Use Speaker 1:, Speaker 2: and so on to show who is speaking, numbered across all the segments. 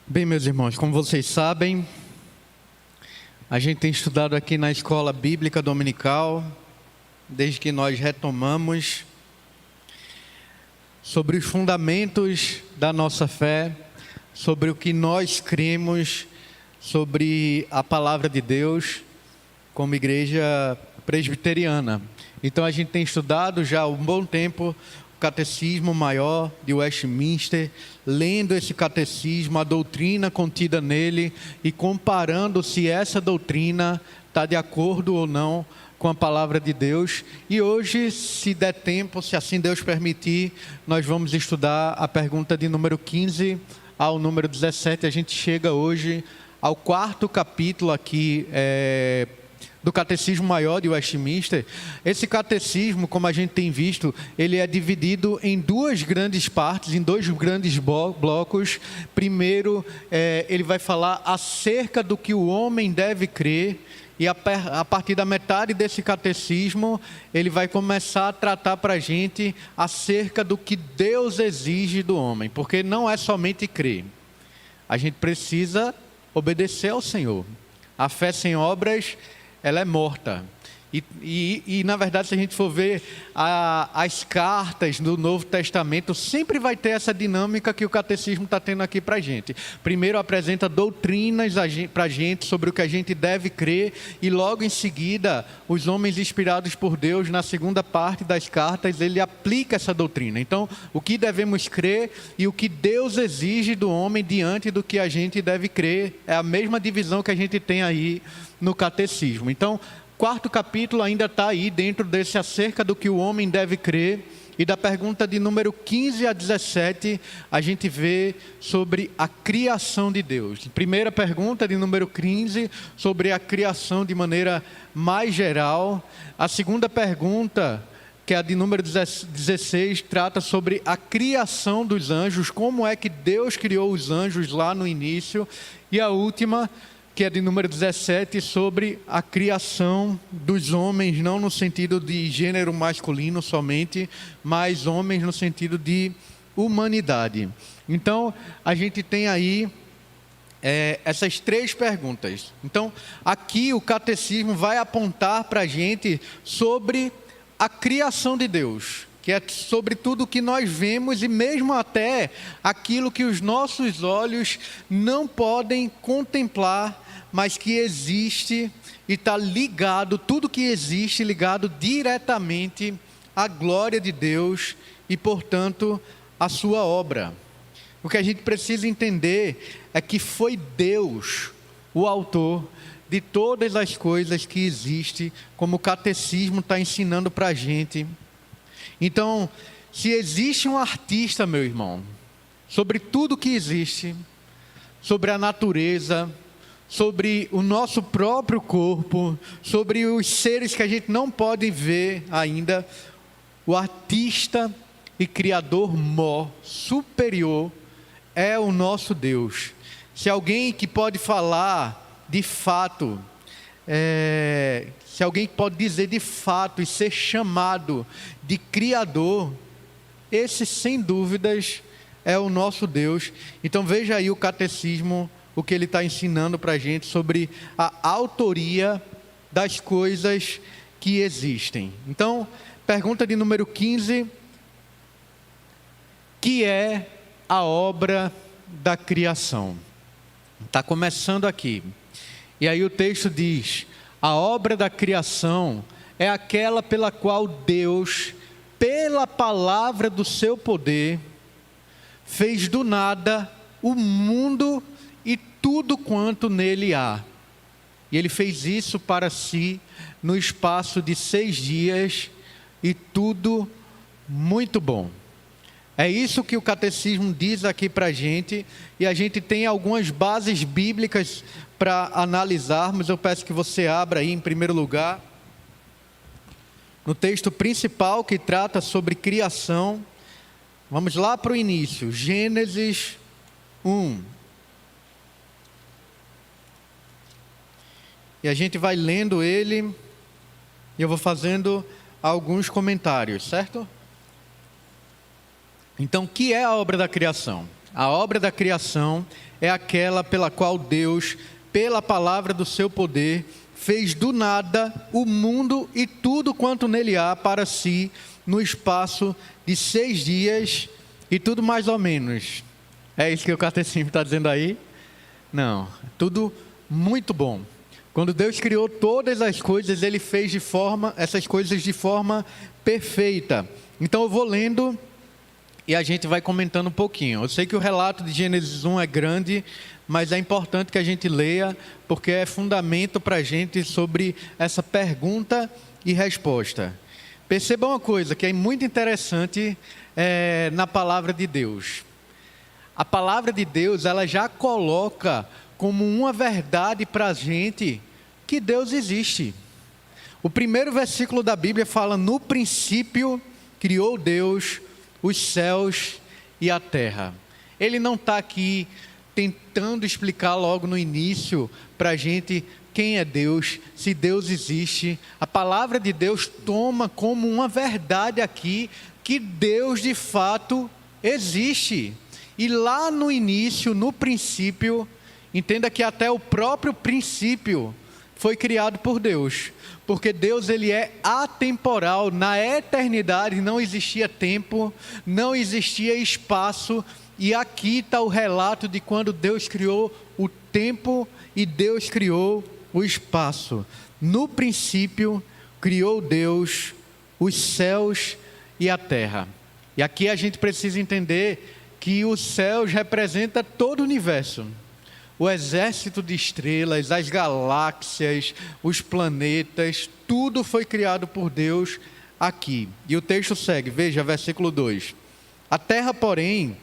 Speaker 1: Bem, meus irmãos, como vocês sabem, a gente tem estudado aqui na Escola Bíblica Dominical, desde que nós retomamos, sobre os fundamentos da nossa fé, sobre o que nós cremos, sobre a Palavra de Deus, como igreja presbiteriana. Então a gente tem estudado já há um bom tempo o Catecismo Maior de Westminster, lendo esse catecismo, a doutrina contida nele e comparando se essa doutrina está de acordo ou não com a Palavra de Deus. E hoje, se der tempo, se assim Deus permitir, nós vamos estudar a pergunta de número 15 ao número 17. A gente chega hoje ao quarto capítulo aqui do Catecismo Maior de Westminster. Esse catecismo, como a gente tem visto, ele é dividido em duas grandes partes, em dois grandes blocos. Primeiro, ele vai falar acerca do que o homem deve crer, e a partir da metade desse catecismo, ele vai começar a tratar para a gente acerca do que Deus exige do homem, porque não é somente crer, a gente precisa obedecer ao Senhor. A fé sem obras, ela é morta. E na verdade, se a gente for ver as cartas do Novo Testamento, sempre vai ter essa dinâmica que o catecismo está tendo aqui para a gente. Primeiro apresenta doutrinas para a gente sobre o que a gente deve crer, e logo em seguida, os homens inspirados por Deus, na segunda parte das cartas, ele aplica essa doutrina. Então, o que devemos crer e o que Deus exige do homem diante do que a gente deve crer, é a mesma divisão que a gente tem aí no catecismo. Então, quarto capítulo ainda está aí dentro desse acerca do que o homem deve crer, e da pergunta de número 15 a 17 a gente vê sobre a criação de Deus. Primeira pergunta de número 15 sobre a criação de maneira mais geral. A segunda pergunta, que é a de número 16, trata sobre a criação dos anjos, como é que Deus criou os anjos lá no início. E a última, que é de número 17, sobre a criação dos homens, não no sentido de gênero masculino somente, mas homens no sentido de humanidade. Então, a gente tem aí essas três perguntas. Então, aqui o catecismo vai apontar para a gente sobre a criação de Deus, que é sobre tudo que nós vemos e mesmo até aquilo que os nossos olhos não podem contemplar, mas que existe e está ligado, tudo que existe ligado diretamente à glória de Deus e, portanto, à sua obra. O que a gente precisa entender é que foi Deus o autor de todas as coisas que existem, como o catecismo está ensinando para a gente. Então, se existe um artista, meu irmão, sobre tudo que existe, sobre a natureza, sobre o nosso próprio corpo, sobre os seres que a gente não pode ver ainda, o artista e criador maior, superior, é o nosso Deus. Se alguém que pode falar de fato, se alguém pode dizer de fato e ser chamado de Criador, esse sem dúvidas é o nosso Deus. Então veja aí o catecismo, o que ele está ensinando para a gente sobre a autoria das coisas que existem. Então, pergunta de número 15, que é a obra da criação? Está começando aqui. E aí o texto diz: a obra da criação é aquela pela qual Deus, pela palavra do seu poder, fez do nada o mundo e tudo quanto nele há. E ele fez isso para si no espaço de 6 dias, e tudo muito bom. É isso que o catecismo diz aqui para a gente, e a gente tem algumas bases bíblicas para analisarmos. Eu peço que você abra aí, em primeiro lugar, no texto principal que trata sobre criação. Vamos lá para o início, Gênesis 1. E a gente vai lendo ele, e eu vou fazendo alguns comentários, certo? Então, o que é a obra da criação? A obra da criação é aquela pela qual Deus, pela palavra do seu poder, fez do nada o mundo e tudo quanto nele há para si, no espaço de 6 dias e tudo mais ou menos. É isso que o catecismo está dizendo aí? Não, tudo muito bom. Quando Deus criou todas as coisas, Ele fez essas coisas de forma perfeita. Então eu vou lendo e a gente vai comentando um pouquinho. Eu sei que o relato de Gênesis 1 é grande, mas é importante que a gente leia, porque é fundamento para a gente sobre essa pergunta e resposta. Perceba uma coisa que é muito interessante na palavra de Deus. A palavra de Deus, ela já coloca como uma verdade para a gente que Deus existe. O primeiro versículo da Bíblia fala: no princípio criou Deus os céus e a terra. Ele não está aqui tentando explicar logo no início para a gente quem é Deus, se Deus existe. A palavra de Deus toma como uma verdade aqui que Deus de fato existe. E lá no início, no princípio, entenda que até o próprio princípio foi criado por Deus, porque Deus, ele é atemporal. Na eternidade não existia tempo, não existia espaço, e aqui está o relato de quando Deus criou o tempo e Deus criou o espaço. No princípio criou Deus os céus e a terra. E aqui a gente precisa entender que os céus representam todo o universo. O exército de estrelas, as galáxias, os planetas, tudo foi criado por Deus aqui. E o texto segue, veja, versículo 2. A terra, porém,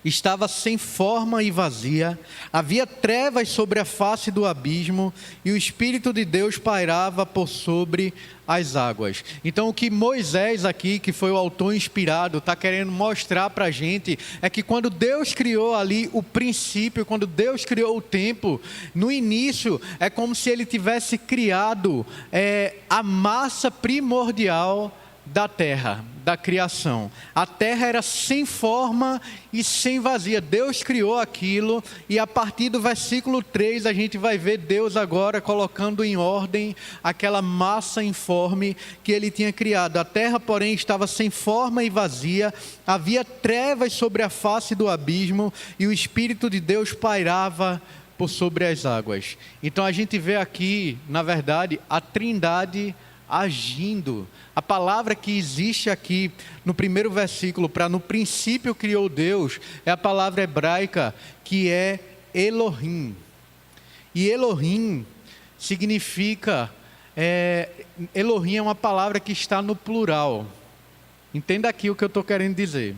Speaker 1: estava sem forma e vazia, havia trevas sobre a face do abismo, e o Espírito de Deus pairava por sobre as águas. Então o que Moisés aqui, que foi o autor inspirado, está querendo mostrar para a gente, é que quando Deus criou ali o princípio, quando Deus criou o tempo, no início é como se ele tivesse criado a massa primordial da terra, da criação. A terra era sem forma e sem vazia. Deus criou aquilo, e a partir do versículo 3 a gente vai ver Deus agora colocando em ordem aquela massa informe que ele tinha criado. A terra, porém, estava sem forma e vazia, havia trevas sobre a face do abismo, e o Espírito de Deus pairava por sobre as águas. Então a gente vê aqui, na verdade, a Trindade agindo. A palavra que existe aqui no primeiro versículo, para no princípio criou Deus, é a palavra hebraica que é Elohim. E Elohim significa, Elohim é uma palavra que está no plural. Entenda aqui o que eu estou querendo dizer.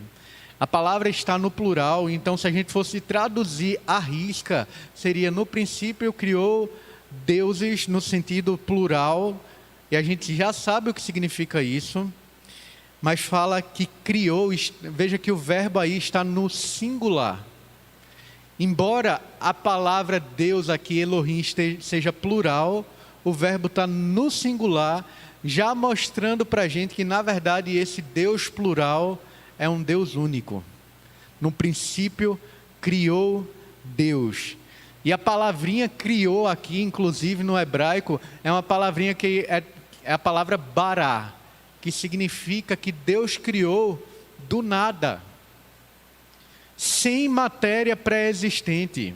Speaker 1: A palavra está no plural, então se a gente fosse traduzir à risca, seria: no princípio criou deuses, no sentido plural. E a gente já sabe o que significa isso, mas fala que criou. Veja que o verbo aí está no singular. Embora a palavra Deus aqui, Elohim, seja plural, o verbo está no singular, já mostrando para a gente que, na verdade, esse Deus plural é um Deus único. No princípio, criou Deus. E a palavrinha criou aqui, inclusive no hebraico, é uma palavrinha que é a palavra bará, que significa que Deus criou do nada, sem matéria pré-existente.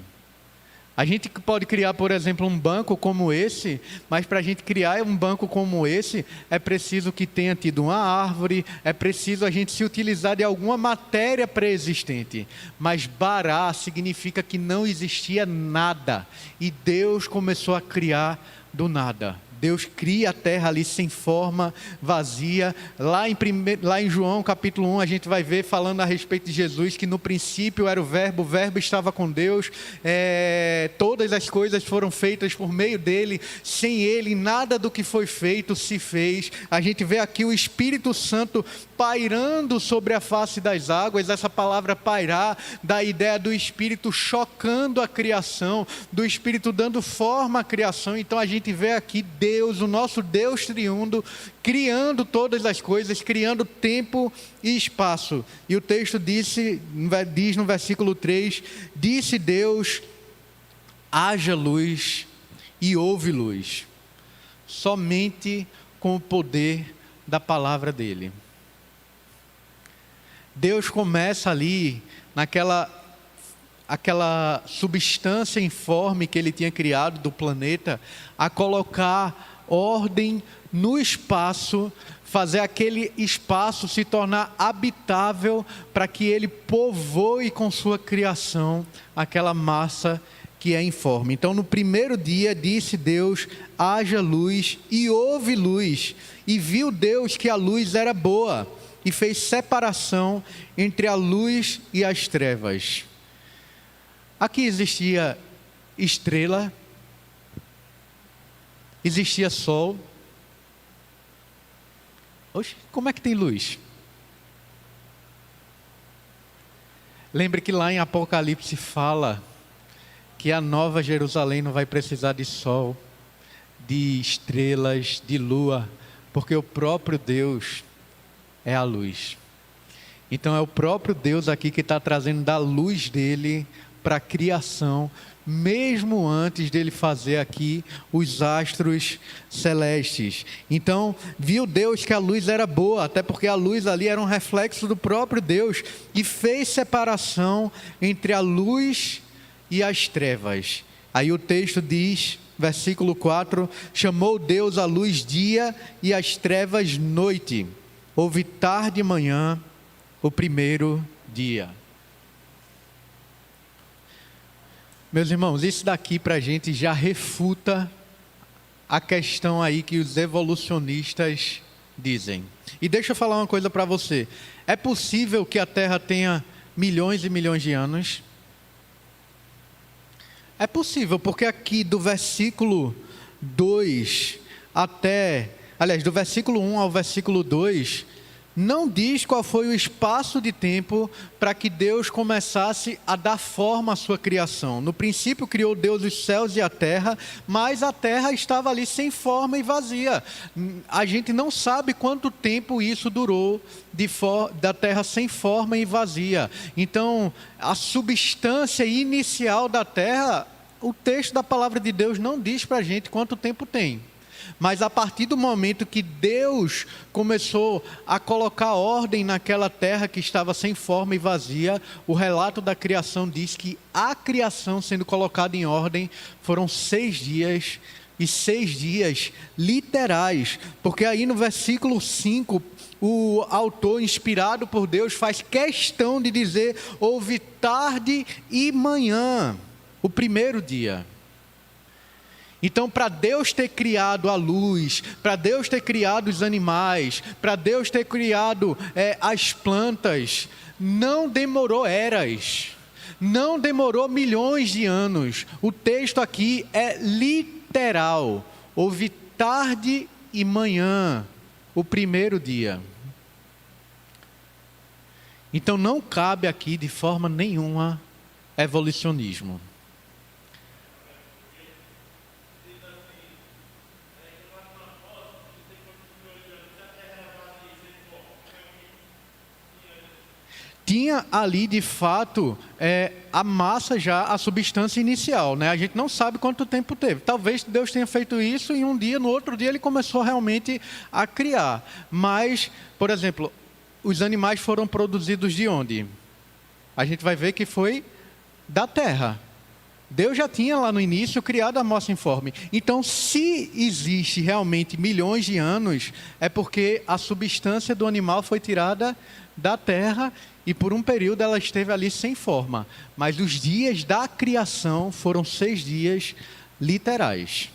Speaker 1: A gente pode criar, por exemplo, um banco como esse, mas para a gente criar um banco como esse, é preciso que tenha tido uma árvore, é preciso a gente se utilizar de alguma matéria pré-existente. Mas bará significa que não existia nada, e Deus começou a criar do nada. Deus cria a terra ali sem forma, vazia. Lá em João capítulo 1 a gente vai ver falando a respeito de Jesus, que no princípio era o verbo estava com Deus, todas as coisas foram feitas por meio dele, sem ele nada do que foi feito se fez. A gente vê aqui o Espírito Santo pairando sobre a face das águas. Essa palavra pairar dá a ideia do Espírito chocando a criação, do Espírito dando forma à criação. Então a gente vê aqui Deus, o nosso Deus triuno, criando todas as coisas, criando tempo e espaço. E o texto diz no versículo 3, disse Deus, haja luz e houve luz. Somente com o poder da palavra dele. Deus começa ali, aquela substância informe que ele tinha criado do planeta, a colocar ordem no espaço, fazer aquele espaço se tornar habitável para que ele povoe com sua criação aquela massa que é informe. Então, no primeiro dia, disse Deus, haja luz, e houve luz. E viu Deus que a luz era boa, e fez separação entre a luz e as trevas. Aqui existia estrela, existia sol. Oxe, como é que tem luz? Lembre que lá em Apocalipse fala que a nova Jerusalém não vai precisar de sol, de estrelas, de lua, porque o próprio Deus é a luz. Então é o próprio Deus aqui que está trazendo da luz dele para a criação, mesmo antes dele fazer aqui os astros celestes. Então, viu Deus que a luz era boa, até porque a luz ali era um reflexo do próprio Deus, e fez separação entre a luz e as trevas. Aí o texto diz, versículo 4, chamou Deus a luz dia e as trevas noite. Houve tarde e manhã, o primeiro dia. Meus irmãos, isso daqui para a gente já refuta a questão aí que os evolucionistas dizem. E deixa eu falar uma coisa para você. É possível que a Terra tenha milhões e milhões de anos? É possível, porque aqui do versículo 2 do versículo 1 ao versículo 2, não diz qual foi o espaço de tempo para que Deus começasse a dar forma à sua criação. No princípio criou Deus os céus e a terra, mas a terra estava ali sem forma e vazia. A gente não sabe quanto tempo isso durou da terra sem forma e vazia. Então, a substância inicial da terra, o texto da palavra de Deus não diz para a gente quanto tempo tem. Mas a partir do momento que Deus começou a colocar ordem naquela terra que estava sem forma e vazia, o relato da criação diz que a criação sendo colocada em ordem foram 6 dias, e 6 dias literais, porque aí no versículo 5, o autor inspirado por Deus faz questão de dizer, houve tarde e manhã, o primeiro dia. Então, para Deus ter criado a luz, para Deus ter criado os animais, para Deus ter criado as plantas, não demorou eras, não demorou milhões de anos. O texto aqui é literal. Houve tarde e manhã, o primeiro dia. Então, não cabe aqui de forma nenhuma evolucionismo. Tinha ali de fato a massa já, a substância inicial, né? A gente não sabe quanto tempo teve. Talvez Deus tenha feito isso e um dia, no outro dia ele começou realmente a criar. Mas, por exemplo, os animais foram produzidos de onde? A gente vai ver que foi da terra. Deus já tinha lá no início criado a massa informe. Então, se existe realmente milhões de anos, é porque a substância do animal foi tirada da terra e por um período ela esteve ali sem forma. Mas os dias da criação foram 6 dias literais.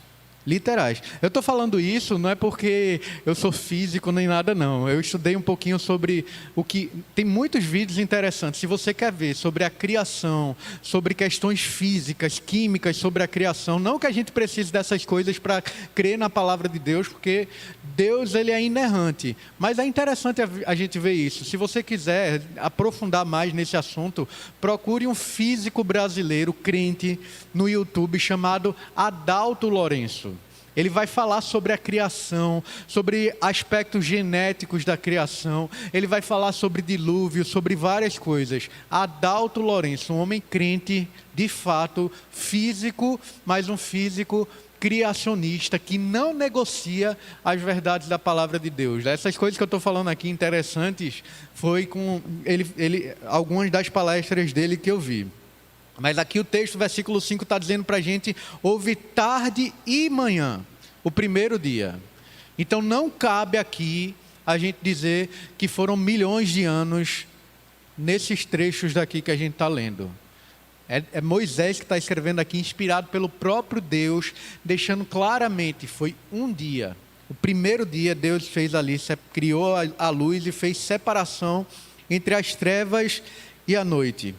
Speaker 1: literais. Eu estou falando isso não é porque eu sou físico nem nada, não. Eu estudei um pouquinho sobre o que... Tem muitos vídeos interessantes. Se você quer ver sobre a criação, sobre questões físicas, químicas, sobre a criação, não que a gente precise dessas coisas para crer na palavra de Deus, porque Deus ele é inerrante. Mas é interessante a gente ver isso. Se você quiser aprofundar mais nesse assunto, procure um físico brasileiro, crente, no YouTube, chamado Adalto Lourenço. Ele vai falar sobre a criação, sobre aspectos genéticos da criação. Ele vai falar sobre dilúvio, sobre várias coisas. Adalto Lourenço, um homem crente, de fato, físico, mas um físico criacionista que não negocia as verdades da palavra de Deus. Essas coisas que eu estou falando aqui interessantes foi com algumas das palestras dele que eu vi. Mas aqui o texto, versículo 5, está dizendo para a gente: houve tarde e manhã, o primeiro dia. Então não cabe aqui a gente dizer que foram milhões de anos nesses trechos daqui que a gente está lendo. É Moisés que está escrevendo aqui, inspirado pelo próprio Deus, deixando claramente, foi um dia. O primeiro dia Deus fez ali, criou a luz e fez separação entre as trevas e a noite.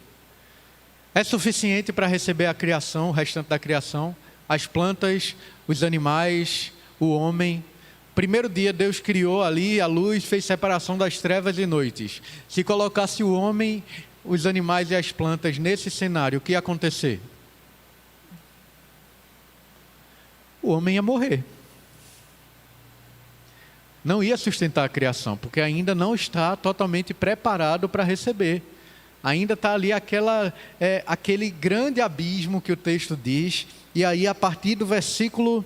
Speaker 1: É suficiente para receber a criação, o restante da criação, as plantas, os animais, o homem. Primeiro dia Deus criou ali a luz, fez separação das trevas e noites. Se colocasse o homem, os animais e as plantas nesse cenário, o que ia acontecer? O homem ia morrer. Não ia sustentar a criação, porque ainda não está totalmente preparado para receber. Ainda está ali aquele grande abismo que o texto diz. E aí, a partir do versículo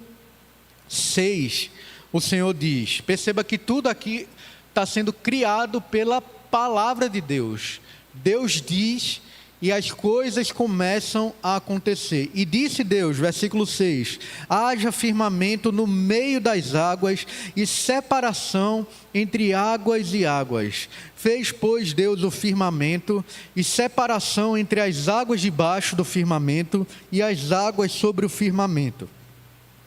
Speaker 1: 6, o Senhor diz: perceba que tudo aqui está sendo criado pela palavra de Deus. Deus diz e as coisas começam a acontecer. E disse Deus, versículo 6, haja firmamento no meio das águas e separação entre águas e águas. Fez, pois, Deus o firmamento e separação entre as águas debaixo do firmamento e as águas sobre o firmamento.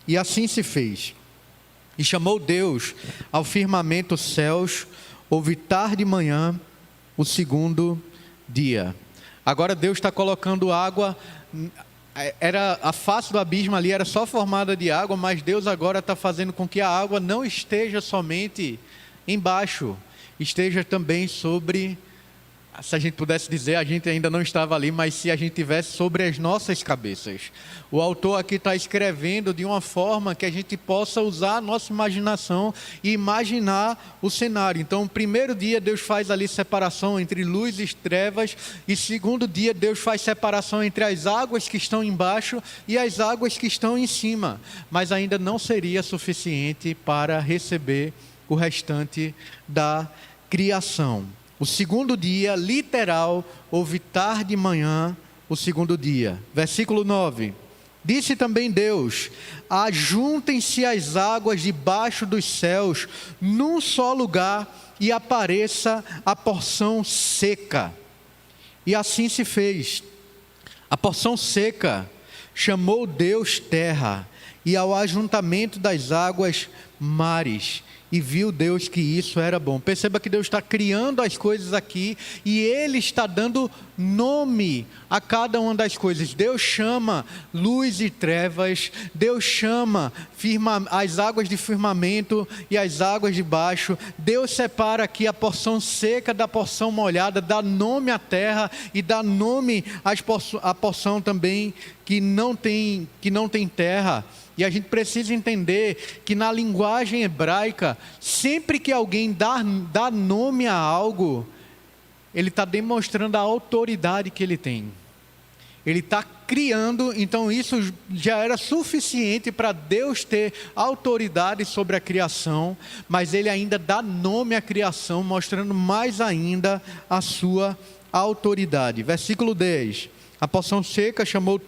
Speaker 1: E assim se fez. E chamou Deus ao firmamento céus, houve tarde e manhã, o segundo dia. Agora Deus está colocando água, a face do abismo ali era só formada de água, mas Deus agora está fazendo com que a água não esteja somente embaixo, esteja também sobre, se a gente pudesse dizer, a gente ainda não estava ali, mas se a gente tivesse sobre as nossas cabeças. O autor aqui está escrevendo de uma forma que a gente possa usar a nossa imaginação e imaginar o cenário. Então, o primeiro dia Deus faz ali separação entre luz e trevas, e segundo dia Deus faz separação entre as águas que estão embaixo e as águas que estão em cima. Mas ainda não seria suficiente para receber o restante da criação. O segundo dia, literal, houve tarde e manhã, o segundo dia. Versículo 9. Disse também Deus: ajuntem-se as águas debaixo dos céus, num só lugar, e apareça a porção seca. E assim se fez. A porção seca chamou Deus terra, e ao ajuntamento das águas, mares. E viu Deus que isso era bom. Perceba que Deus está criando as coisas aqui e Ele está dando nome a cada uma das coisas. Deus chama luz e trevas, Deus chama as águas de firmamento e as águas de baixo. Deus separa aqui a porção seca da porção molhada, dá nome à terra e dá nome à porção também que não tem terra. E a gente precisa entender que na linguagem hebraica, sempre que alguém dá nome a algo, ele está demonstrando a autoridade que ele tem. Ele está criando, então isso já era suficiente para Deus ter autoridade sobre a criação, mas ele ainda dá nome à criação, mostrando mais ainda a sua autoridade. Versículo 10, a porção seca chamou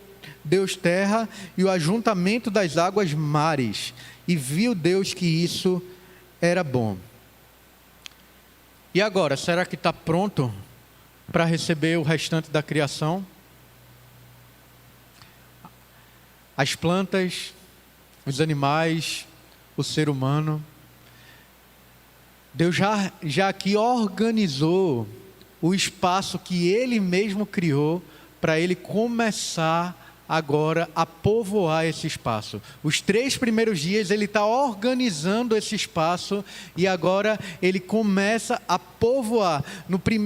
Speaker 1: Deus terra e o ajuntamento das águas mares, e viu Deus que isso era bom. E agora, será que está pronto para receber o restante da criação? As plantas, os animais, o ser humano. Deus já aqui organizou o espaço que Ele mesmo criou para Ele começar agora a povoar esse espaço. Os 3 primeiros dias Ele está organizando esse espaço e agora Ele começa a povoar.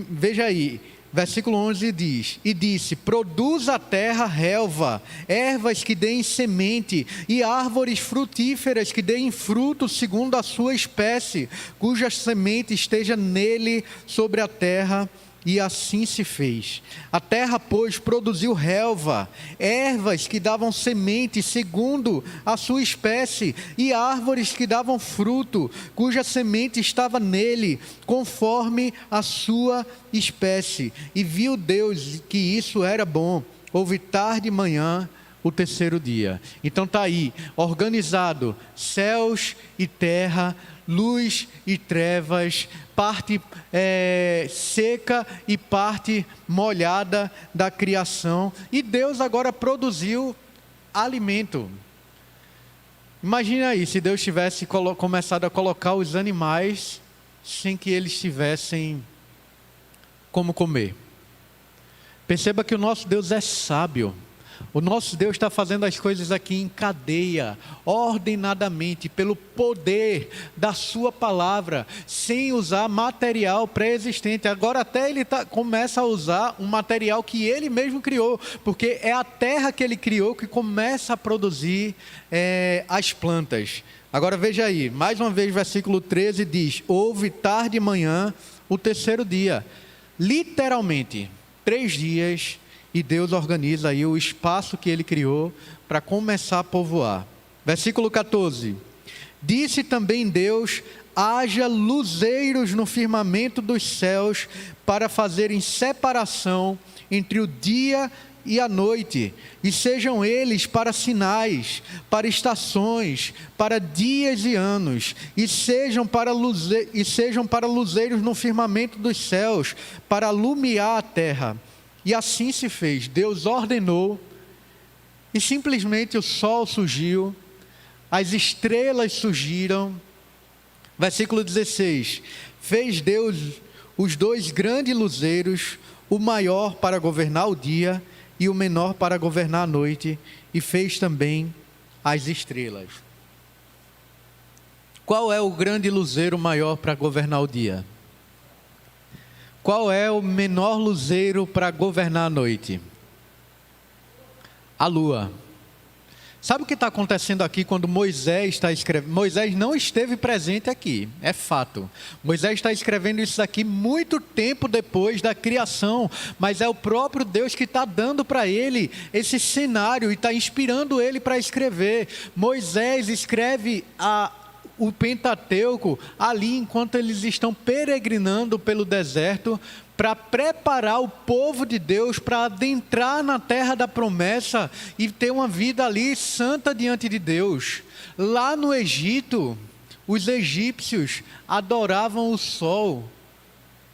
Speaker 1: Veja aí, versículo 11 diz: E disse, produz a terra relva, ervas que deem semente, e árvores frutíferas que deem fruto segundo a sua espécie, cuja semente esteja nele sobre a terra. E assim se fez. A terra, pois, produziu relva, ervas que davam semente segundo a sua espécie, e árvores que davam fruto, cuja semente estava nele, conforme a sua espécie. E viu Deus que isso era bom. Houve tarde e manhã o terceiro dia. Então está aí, organizado, céus e terra, luz e trevas, parte seca e parte molhada da criação. E Deus agora produziu alimento. Imagina aí, se Deus tivesse começado a colocar os animais sem que eles tivessem como comer. Perceba que o nosso Deus é sábio. O nosso Deus está fazendo as coisas aqui em cadeia, ordenadamente, pelo poder da sua palavra, sem usar material pré-existente. Agora até ele começa a usar um material que ele mesmo criou, porque é a terra que ele criou que começa a produzir as plantas. Agora veja aí, mais uma vez, versículo 13 diz: houve tarde e manhã o terceiro dia. Literalmente, 3 dias. E Deus organiza aí o espaço que Ele criou para começar a povoar. Versículo 14. Disse também Deus: haja luzeiros no firmamento dos céus para fazerem separação entre o dia e a noite, e sejam eles para sinais, para estações, para dias e anos, e sejam para luzeiros no firmamento dos céus, para alumiar a terra. E assim se fez. Deus ordenou e simplesmente o sol surgiu, as estrelas surgiram. Versículo 16: fez Deus os 2 grandes luzeiros, o maior para governar o dia e o menor para governar a noite, e fez também as estrelas. Qual é o grande luzeiro maior para governar o dia? Qual é o menor luzeiro para governar a noite? A lua. Sabe o que está acontecendo aqui quando Moisés está escrevendo? Moisés não esteve presente aqui, é fato. Moisés está escrevendo isso aqui muito tempo depois da criação, mas é o próprio Deus que está dando para ele esse cenário e está inspirando ele para escrever. Moisés escreve o Pentateuco ali enquanto eles estão peregrinando pelo deserto para preparar o povo de Deus para adentrar na terra da promessa e ter uma vida ali santa diante de Deus. Lá no Egito, os egípcios adoravam o sol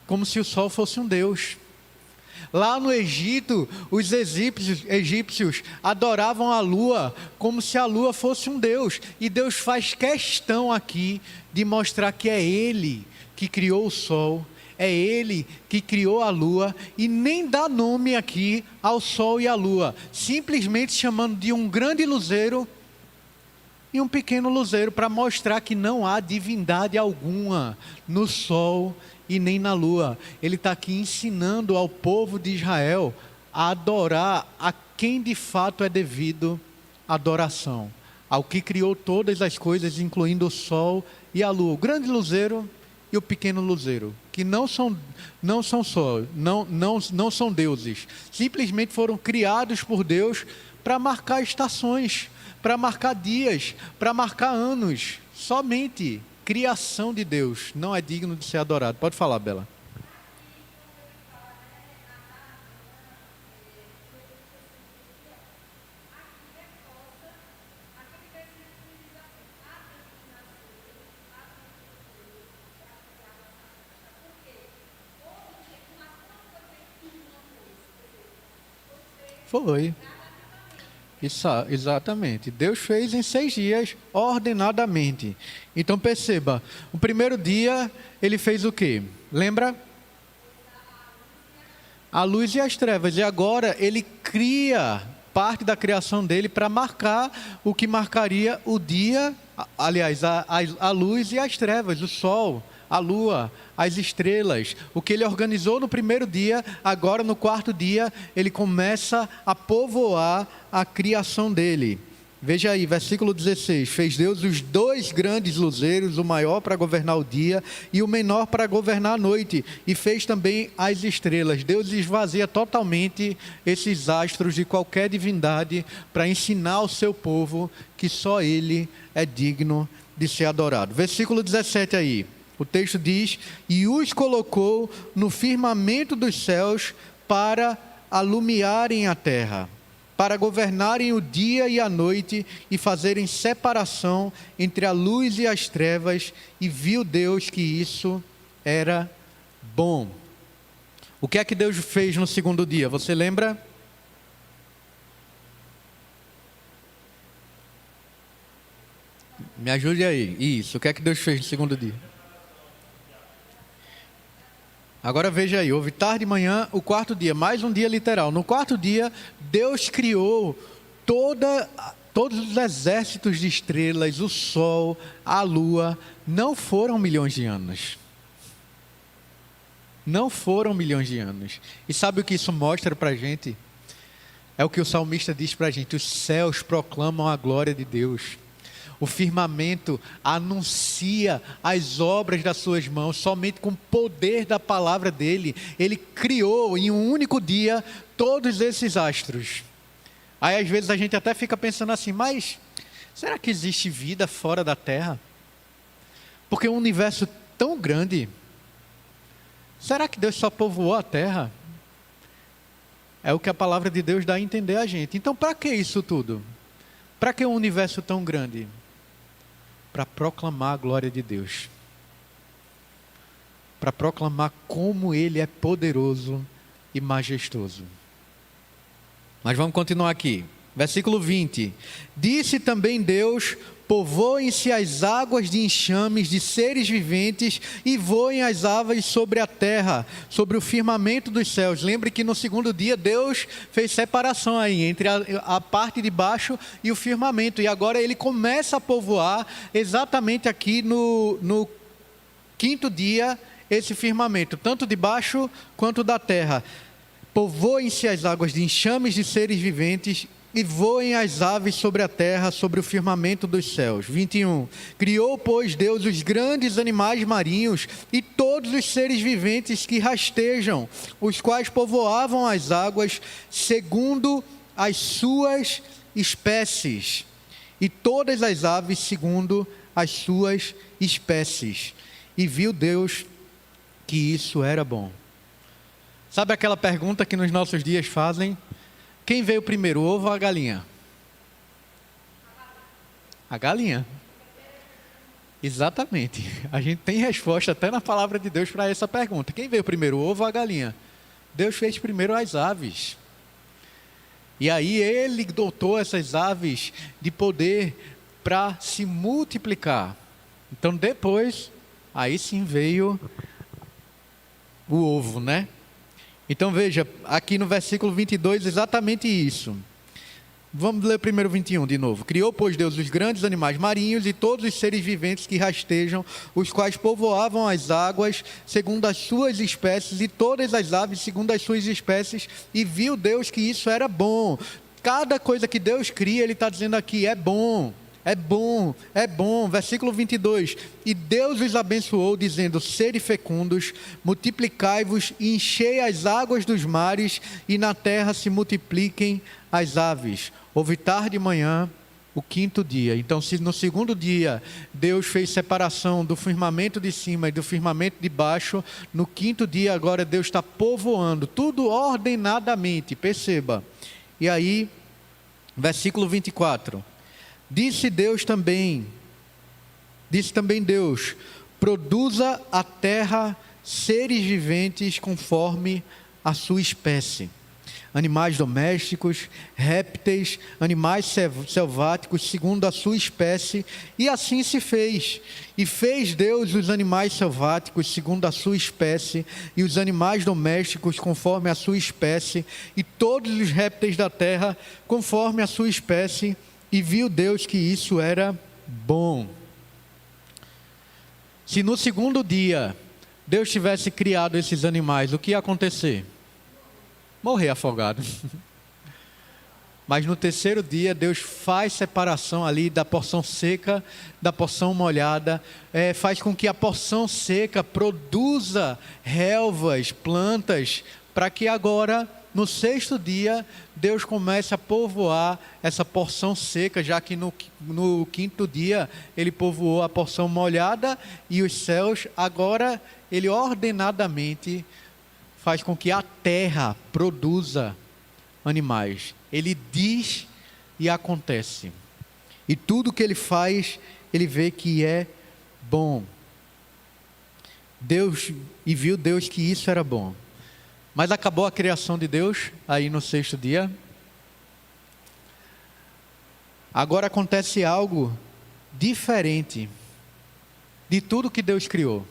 Speaker 1: como se o sol fosse um deus. Lá no Egito, os egípcios adoravam a lua como se a lua fosse um deus. E Deus faz questão aqui de mostrar que é Ele que criou o sol, é Ele que criou a lua, e nem dá nome aqui ao sol e à lua, simplesmente chamando de um grande luzeiro e um pequeno luzeiro, para mostrar que não há divindade alguma no sol e nem na lua. Ele está aqui ensinando ao povo de Israel a adorar a quem de fato é devido adoração, ao que criou todas as coisas, incluindo o sol e a lua, o grande luzeiro e o pequeno luzeiro, que não são deuses, simplesmente foram criados por Deus para marcar estações, para marcar dias, para marcar anos. Somente criação de Deus não é digno de ser adorado. Pode falar, Bela. Foi. Isso, exatamente. Deus fez em 6 dias, ordenadamente. Então perceba, o primeiro dia ele fez o quê? Lembra? A luz e as trevas. E agora ele cria parte da criação dele para marcar o que marcaria o dia, aliás, a luz e as trevas, o sol, a lua, as estrelas. O que ele organizou no primeiro dia, agora no quarto dia, ele começa a povoar a criação dele. Veja aí, versículo 16: fez Deus os 2 grandes luzeiros, o maior para governar o dia e o menor para governar a noite, e fez também as estrelas. Deus esvazia totalmente esses astros de qualquer divindade para ensinar ao seu povo que só ele é digno de ser adorado. Versículo 17 aí, o texto diz: e os colocou no firmamento dos céus para alumiarem a terra, para governarem o dia e a noite e fazerem separação entre a luz e as trevas, e viu Deus que isso era bom. O que é que Deus fez no segundo dia? Você lembra? Me ajude aí. Isso, o que é que Deus fez no segundo dia? Agora veja aí, houve tarde e manhã, o quarto dia, mais um dia literal. No quarto dia, Deus criou todos os exércitos de estrelas, o sol, a lua. Não foram milhões de anos. Não foram milhões de anos. E sabe o que isso mostra para a gente? É o que o salmista diz para a gente: os céus proclamam a glória de Deus. O firmamento anuncia as obras das suas mãos. Somente com o poder da palavra dele, ele criou em um único dia todos esses astros. Aí às vezes a gente até fica pensando assim: mas será que existe vida fora da Terra? Porque um universo tão grande, será que Deus só povoou a Terra? É o que a palavra de Deus dá a entender a gente. Então para que isso tudo? Para que um universo tão grande? Para proclamar a glória de Deus, para proclamar como Ele é poderoso e majestoso. Mas vamos continuar aqui, versículo 20: disse também Deus: povoem-se as águas de enxames de seres viventes e voem as aves sobre a terra, sobre o firmamento dos céus. Lembre que no segundo dia Deus fez separação aí entre a parte de baixo e o firmamento, e agora ele começa a povoar exatamente aqui no quinto dia esse firmamento, tanto de baixo quanto da terra. Povoem-se as águas de enxames de seres viventes e voem as aves sobre a terra, sobre o firmamento dos céus. 21. Criou, pois, Deus os grandes animais marinhos e todos os seres viventes que rastejam, os quais povoavam as águas segundo as suas espécies, e todas as aves segundo as suas espécies. E viu Deus que isso era bom. Sabe aquela pergunta que nos nossos dias fazem? Quem veio primeiro, o ovo ou a galinha? A galinha. Exatamente. A gente tem resposta até na palavra de Deus para essa pergunta. Quem veio primeiro, o ovo ou a galinha? Deus fez primeiro as aves. E aí ele dotou essas aves de poder para se multiplicar. Então depois, aí sim veio o ovo, né? Então veja, aqui no versículo 22, exatamente isso. Vamos ler primeiro 21 de novo. Criou, pois, Deus os grandes animais marinhos e todos os seres viventes que rastejam, os quais povoavam as águas segundo as suas espécies, e todas as aves segundo as suas espécies, e viu Deus que isso era bom. Cada coisa que Deus cria, Ele está dizendo aqui, é bom. É bom, é bom. Versículo 22. E Deus os abençoou, dizendo: sede fecundos, multiplicai-vos e enchei as águas dos mares, e na terra se multipliquem as aves. Houve tarde e manhã, o quinto dia. Então, se no segundo dia Deus fez separação do firmamento de cima e do firmamento de baixo, no quinto dia agora Deus está povoando, tudo ordenadamente, perceba. E aí, versículo 24. Disse também Deus: produza a terra seres viventes conforme a sua espécie. animais domésticos, répteis, animais selváticos, segundo a sua espécie, e assim se fez. E fez Deus os animais selváticos, segundo a sua espécie, e os animais domésticos, conforme a sua espécie, e todos os répteis da terra, conforme a sua espécie, e viu Deus que isso era bom. Se no segundo dia Deus tivesse criado esses animais, o que ia acontecer? Morrer afogado. Mas no terceiro dia, Deus faz separação ali da porção seca, da porção molhada, faz com que a porção seca produza relvas, plantas, para que agora, no sexto dia, Deus comece a povoar essa porção seca, já que no quinto dia Ele povoou a porção molhada e os céus. Agora, Ele ordenadamente faz com que a terra produza animais. Ele diz e acontece. E tudo que Ele faz, Ele vê que é bom. E viu Deus que isso era bom. Mas acabou a criação de Deus aí no sexto dia. Agora acontece algo diferente de tudo que Deus criou.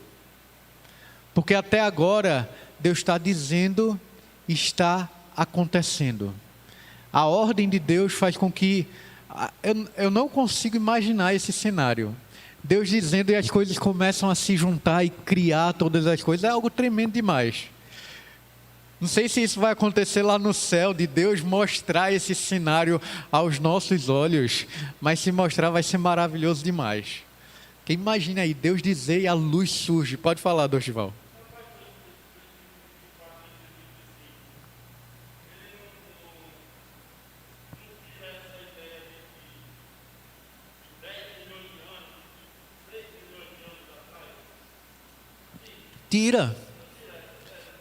Speaker 1: Porque até agora Deus está dizendo, está acontecendo. A ordem de Deus faz com que... Eu não consigo imaginar esse cenário. Deus dizendo e as coisas começam a se juntar e criar todas as coisas. É algo tremendo demais. Não sei se isso vai acontecer lá no céu, de Deus mostrar esse cenário aos nossos olhos. Mas se mostrar vai ser maravilhoso demais. Porque imagina aí, Deus dizer e a luz surge. Pode falar, Dorival.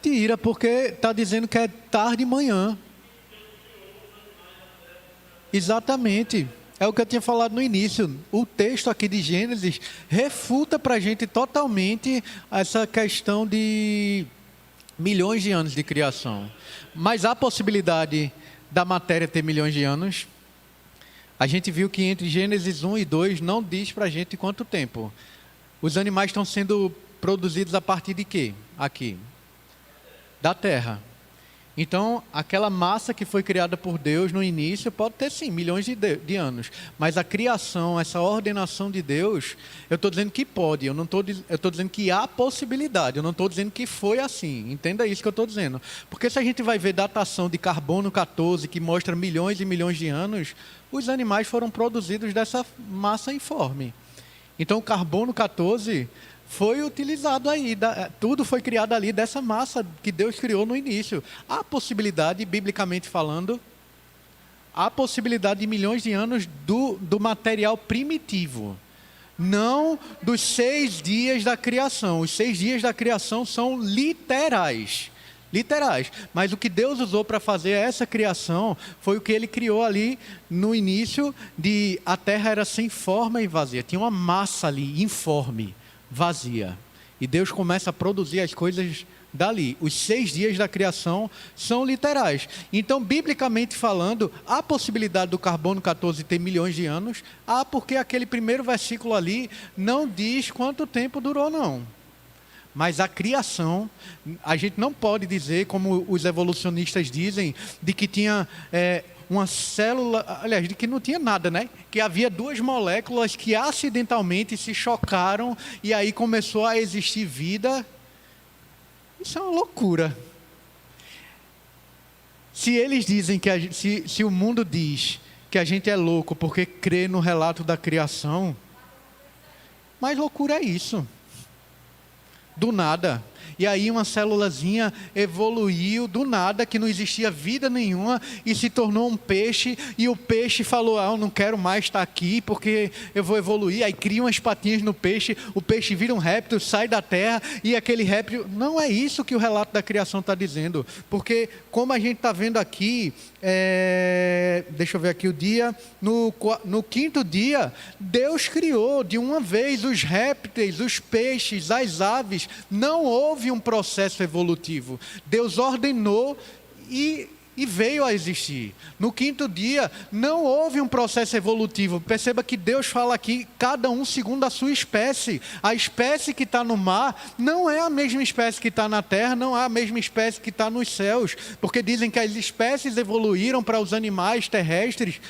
Speaker 1: Tira, porque está dizendo que é tarde de manhã. Exatamente. É o que eu tinha falado no início. O texto aqui de Gênesis refuta para a gente totalmente essa questão de milhões de anos de criação. Mas há possibilidade da matéria ter milhões de anos? A gente viu que entre Gênesis 1 e 2 não diz para a gente quanto tempo. Os animais estão sendo produzidos a partir de quê? Aqui. Da terra. Então, aquela massa que foi criada por Deus no início pode ter sim, milhões de anos. Mas a criação, essa ordenação de Deus, eu estou dizendo que pode, eu estou dizendo que há possibilidade, eu não estou dizendo que foi assim. Entenda isso que eu estou dizendo. Porque se a gente vai ver datação de carbono 14, que mostra milhões e milhões de anos, os animais foram produzidos dessa massa informe. Então, o carbono 14... foi utilizado aí, tudo foi criado ali dessa massa que Deus criou no início. Há possibilidade, biblicamente falando, há possibilidade de milhões de anos do material primitivo, não dos 6 dias da criação. Os 6 dias da criação são literais, mas o que Deus usou para fazer essa criação foi o que Ele criou ali no início, a terra era sem forma e vazia, tinha uma massa ali, informe, vazia, e Deus começa a produzir as coisas dali. Os 6 dias da criação são literais. Então, biblicamente falando, há possibilidade do carbono 14 ter milhões de anos, porque aquele primeiro versículo ali não diz quanto tempo durou, não. Mas a criação, a gente não pode dizer, como os evolucionistas dizem, de que tinha uma célula, aliás, de que não tinha nada, né? Que havia 2 moléculas que acidentalmente se chocaram e aí começou a existir vida. Isso é uma loucura. Se eles dizem que se o mundo diz que a gente é louco porque crê no relato da criação, mais loucura é isso. Do nada. E aí uma célulazinha evoluiu do nada, que não existia vida nenhuma, e se tornou um peixe, e o peixe falou, eu não quero mais estar aqui, porque eu vou evoluir. Aí cria umas patinhas no peixe, o peixe vira um réptil, sai da terra, e aquele réptil... Não é isso que o relato da criação está dizendo, porque como a gente está vendo aqui, deixa eu ver aqui o dia, no 5º dia, Deus criou de uma vez os répteis, os peixes, as aves. Não houve um processo evolutivo. Deus ordenou e e veio a existir. No quinto dia, não houve um processo evolutivo. Perceba que Deus fala aqui, cada um segundo a sua espécie. A espécie que está no mar não é a mesma espécie que está na terra, não é a mesma espécie que está nos céus. Porque dizem que as espécies evoluíram para os animais terrestres.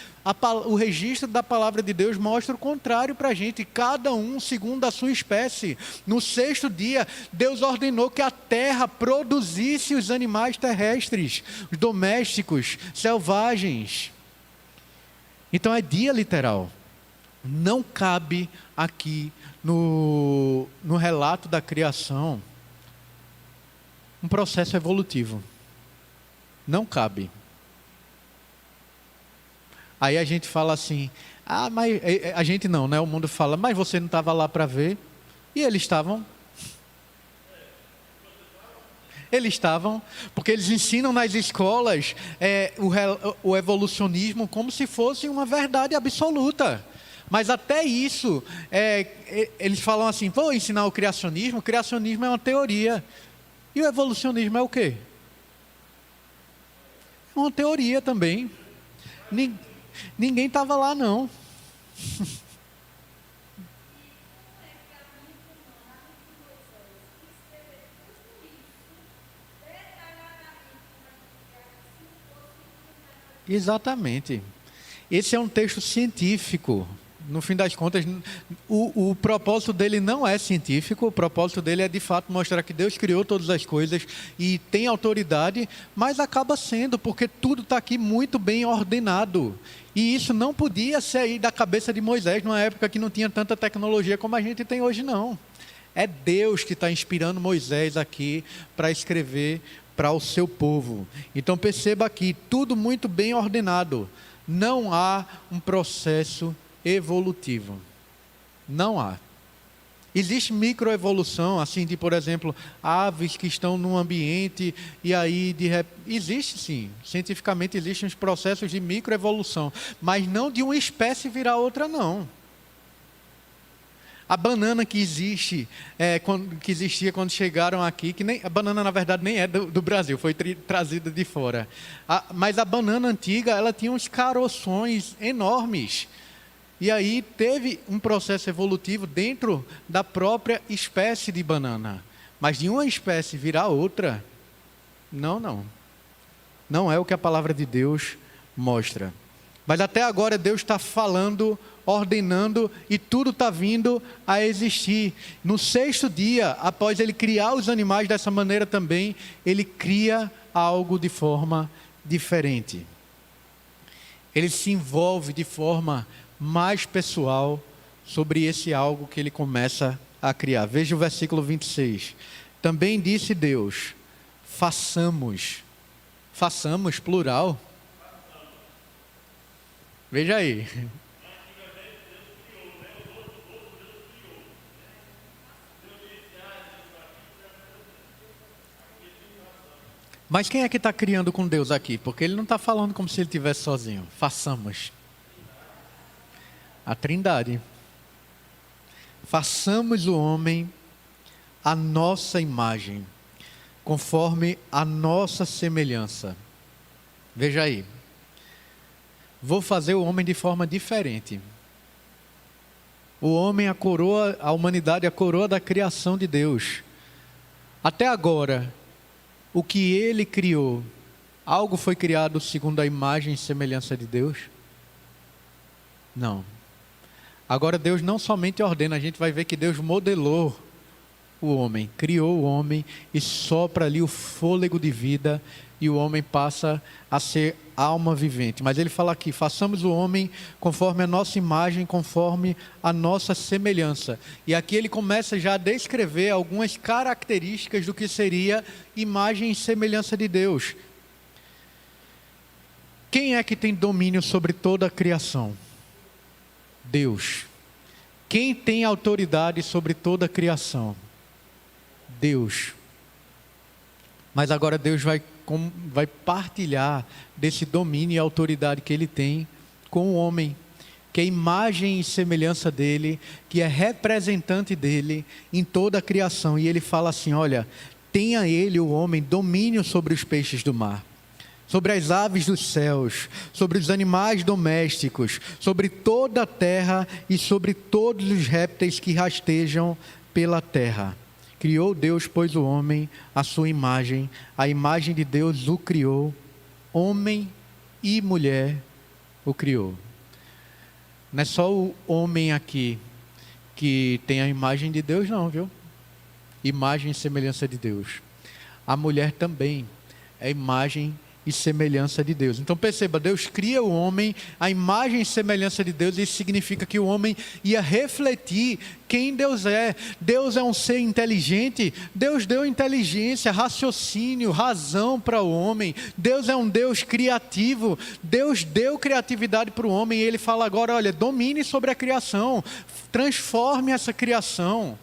Speaker 1: O registro da palavra de Deus mostra o contrário para a gente, cada um segundo a sua espécie. No sexto dia, Deus ordenou que a terra produzisse os animais terrestres, os domésticos, selvagens. Então é dia literal. Não cabe aqui no relato da criação um processo evolutivo. Não cabe. Aí a gente fala assim, mas a gente não, né? O mundo fala, mas você não estava lá para ver? E eles estavam. Eles estavam, porque eles ensinam nas escolas o evolucionismo como se fosse uma verdade absoluta. Mas até isso, eles falam assim, vou ensinar o criacionismo é uma teoria. E o evolucionismo é o quê? É uma teoria também. Ninguém estava lá, não. Exatamente. Esse é um texto científico. No fim das contas, o propósito dele não é científico, o propósito dele é de fato mostrar que Deus criou todas as coisas e tem autoridade, mas acaba sendo, porque tudo está aqui muito bem ordenado. E isso não podia sair da cabeça de Moisés numa época que não tinha tanta tecnologia como a gente tem hoje, não. É Deus que está inspirando Moisés aqui para escrever para o seu povo. Então perceba aqui, tudo muito bem ordenado. Não há um processo evolutivo. Não há. Existe microevolução, assim de, por exemplo, aves que estão num ambiente e aí existe sim, cientificamente existem os processos de microevolução, mas não de uma espécie virar outra, não. A banana que existe, que existia quando chegaram aqui, que nem a banana na verdade nem é do Brasil, foi trazida de fora. Mas a banana antiga, ela tinha uns caroções enormes. E aí teve um processo evolutivo dentro da própria espécie de banana. Mas de uma espécie virar outra, não. Não é o que a palavra de Deus mostra. Mas até agora Deus está falando, ordenando e tudo está vindo a existir. No sexto dia, após ele criar os animais dessa maneira também, ele cria algo de forma diferente. Ele se envolve de forma mais pessoal sobre esse algo que ele começa a criar. Veja o versículo 26. Também disse Deus, façamos, plural. Veja aí. Mas quem é que está criando com Deus aqui? Porque ele não está falando como se ele estivesse sozinho. Façamos. A Trindade. Façamos o homem à nossa imagem, conforme a nossa semelhança. Veja aí. Vou fazer o homem de forma diferente. O homem, a humanidade, a coroa da criação de Deus. Até agora, o que ele criou, algo foi criado segundo a imagem e semelhança de Deus? Não. Agora Deus não somente ordena, a gente vai ver que Deus modelou o homem, criou o homem e sopra ali o fôlego de vida e o homem passa a ser alma vivente. Mas ele fala aqui, façamos o homem conforme a nossa imagem, conforme a nossa semelhança. E aqui ele começa já a descrever algumas características do que seria imagem e semelhança de Deus. Quem é que tem domínio sobre toda a criação? Deus. Quem tem autoridade sobre toda a criação? Deus. Mas agora Deus vai partilhar desse domínio e autoridade que ele tem com o homem, que é imagem e semelhança dele, que é representante dele em toda a criação. E ele fala assim, olha, tenha ele, o homem, domínio sobre os peixes do mar, sobre as aves dos céus, sobre os animais domésticos, sobre toda a terra e sobre todos os répteis que rastejam pela terra. Criou Deus, pois, o homem à sua imagem, a imagem de Deus o criou, homem e mulher o criou. Não é só o homem aqui que tem a imagem de Deus, não, viu? Imagem e semelhança de Deus. A mulher também é imagem e semelhança de Deus. Então perceba, Deus cria o homem, a imagem e semelhança de Deus, isso significa que o homem ia refletir quem Deus é. Deus é um ser inteligente, Deus deu inteligência, raciocínio, razão para o homem. Deus é um Deus criativo, Deus deu criatividade para o homem, e Ele fala agora, olha, domine sobre a criação, transforme essa criação.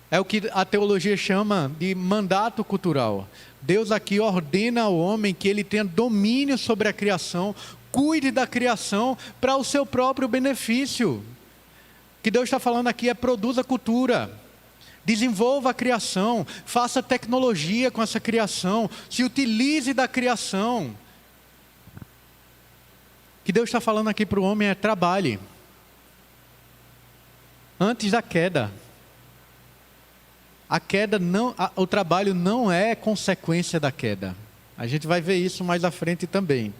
Speaker 1: É o que a teologia chama de mandato cultural. Deus aqui ordena ao homem que ele tenha domínio sobre a criação, cuide da criação para o seu próprio benefício. O que Deus está falando aqui é produza cultura, desenvolva a criação, faça tecnologia com essa criação, se utilize da criação. O que Deus está falando aqui para o homem é trabalhe. Antes da queda. A queda não, o trabalho não é consequência da queda. A gente vai ver isso mais à frente também.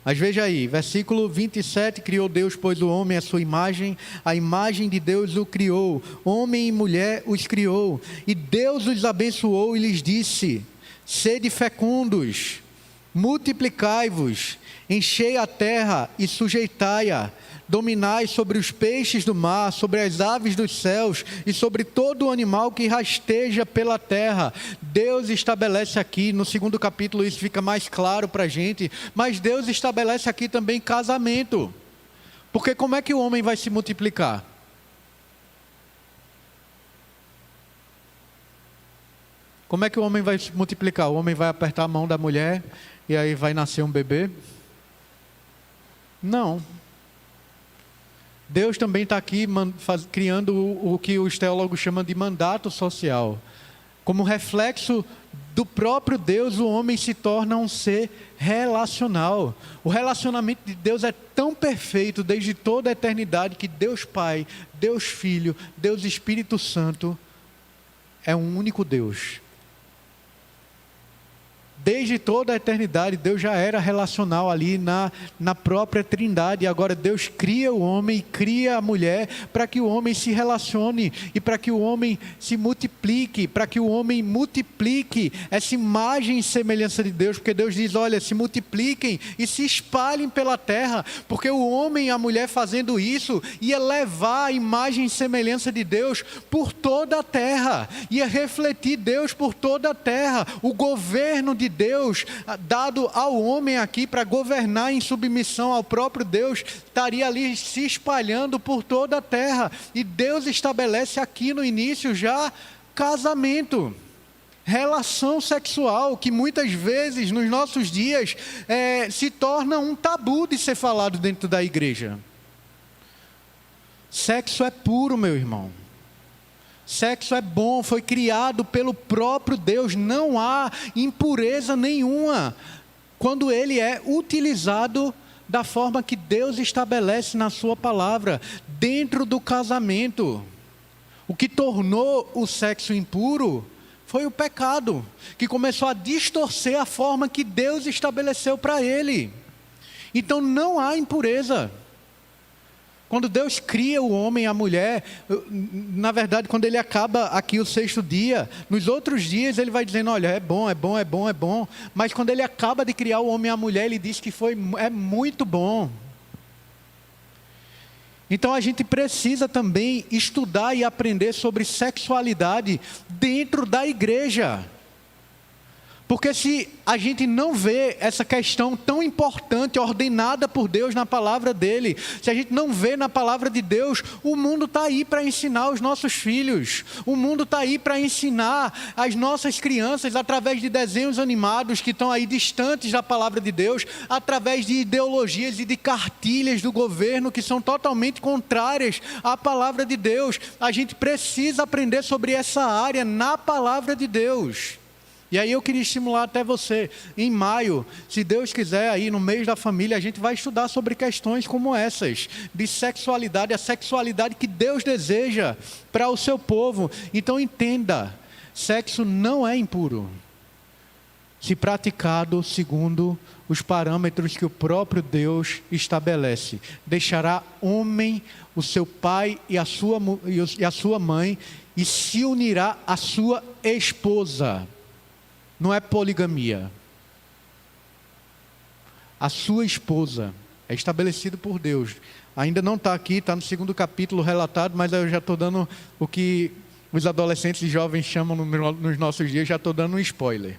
Speaker 1: Mas veja aí, versículo 27, criou Deus, pois o homem à sua imagem, a imagem de Deus o criou, homem e mulher os criou, e Deus os abençoou e lhes disse, sede fecundos, multiplicai-vos, enchei a terra e sujeitai-a, dominai sobre os peixes do mar, sobre as aves dos céus e sobre todo o animal que rasteja pela terra. Deus estabelece aqui, no 2º capítulo isso fica mais claro para a gente, mas Deus estabelece aqui também casamento. Porque como é que o homem vai se multiplicar? Como é que o homem vai se multiplicar? O homem vai apertar a mão da mulher e aí vai nascer um bebê? Não. Deus também está aqui criando o que os teólogos chamam de mandato social. Como reflexo do próprio Deus, o homem se torna um ser relacional. O relacionamento de Deus é tão perfeito desde toda a eternidade que Deus Pai, Deus Filho, Deus Espírito Santo é um único Deus. Desde toda a eternidade, Deus já era relacional ali na própria Trindade. E agora Deus cria o homem e cria a mulher para que o homem se relacione e para que o homem se multiplique, para que o homem multiplique essa imagem e semelhança de Deus. Porque Deus diz, olha, se multipliquem e se espalhem pela terra. Porque o homem e a mulher fazendo isso ia levar a imagem e semelhança de Deus por toda a terra. Ia refletir Deus por toda a terra. O governo de Deus dado ao homem aqui para governar em submissão ao próprio Deus, estaria ali se espalhando por toda a terra. E Deus estabelece aqui no início já casamento, relação sexual, que muitas vezes nos nossos dias se torna um tabu de ser falado dentro da igreja. Sexo é puro, meu irmão. Sexo é bom, foi criado pelo próprio Deus, não há impureza nenhuma quando ele é utilizado da forma que Deus estabelece na sua palavra, dentro do casamento. O que tornou o sexo impuro foi o pecado, que começou a distorcer a forma que Deus estabeleceu para ele. Então não há impureza. Quando Deus cria o homem e a mulher, na verdade, quando ele acaba aqui o 6º dia, nos outros dias ele vai dizendo, olha, é bom, é bom, é bom, é bom. Mas quando ele acaba de criar o homem e a mulher, ele diz que é muito bom. Então a gente precisa também estudar e aprender sobre sexualidade dentro da igreja. Porque se a gente não vê essa questão tão importante, ordenada por Deus na palavra dele, se a gente não vê na palavra de Deus, o mundo está aí para ensinar os nossos filhos, o mundo está aí para ensinar as nossas crianças através de desenhos animados que estão aí distantes da palavra de Deus, através de ideologias e de cartilhas do governo que são totalmente contrárias à palavra de Deus. A gente precisa aprender sobre essa área na palavra de Deus. E aí eu queria estimular até você, em maio, se Deus quiser, aí no mês da família, a gente vai estudar sobre questões como essas, de sexualidade, a sexualidade que Deus deseja para o seu povo. Então entenda, sexo não é impuro, se praticado segundo os parâmetros que o próprio Deus estabelece. Deixará homem, o seu pai e a sua mãe, e se unirá à sua esposa. Não é poligamia. A sua esposa é estabelecido por Deus. Ainda não está aqui, está no 2º capítulo relatado, mas eu já estou dando o que os adolescentes e jovens chamam nos nossos dias, já estou dando um spoiler.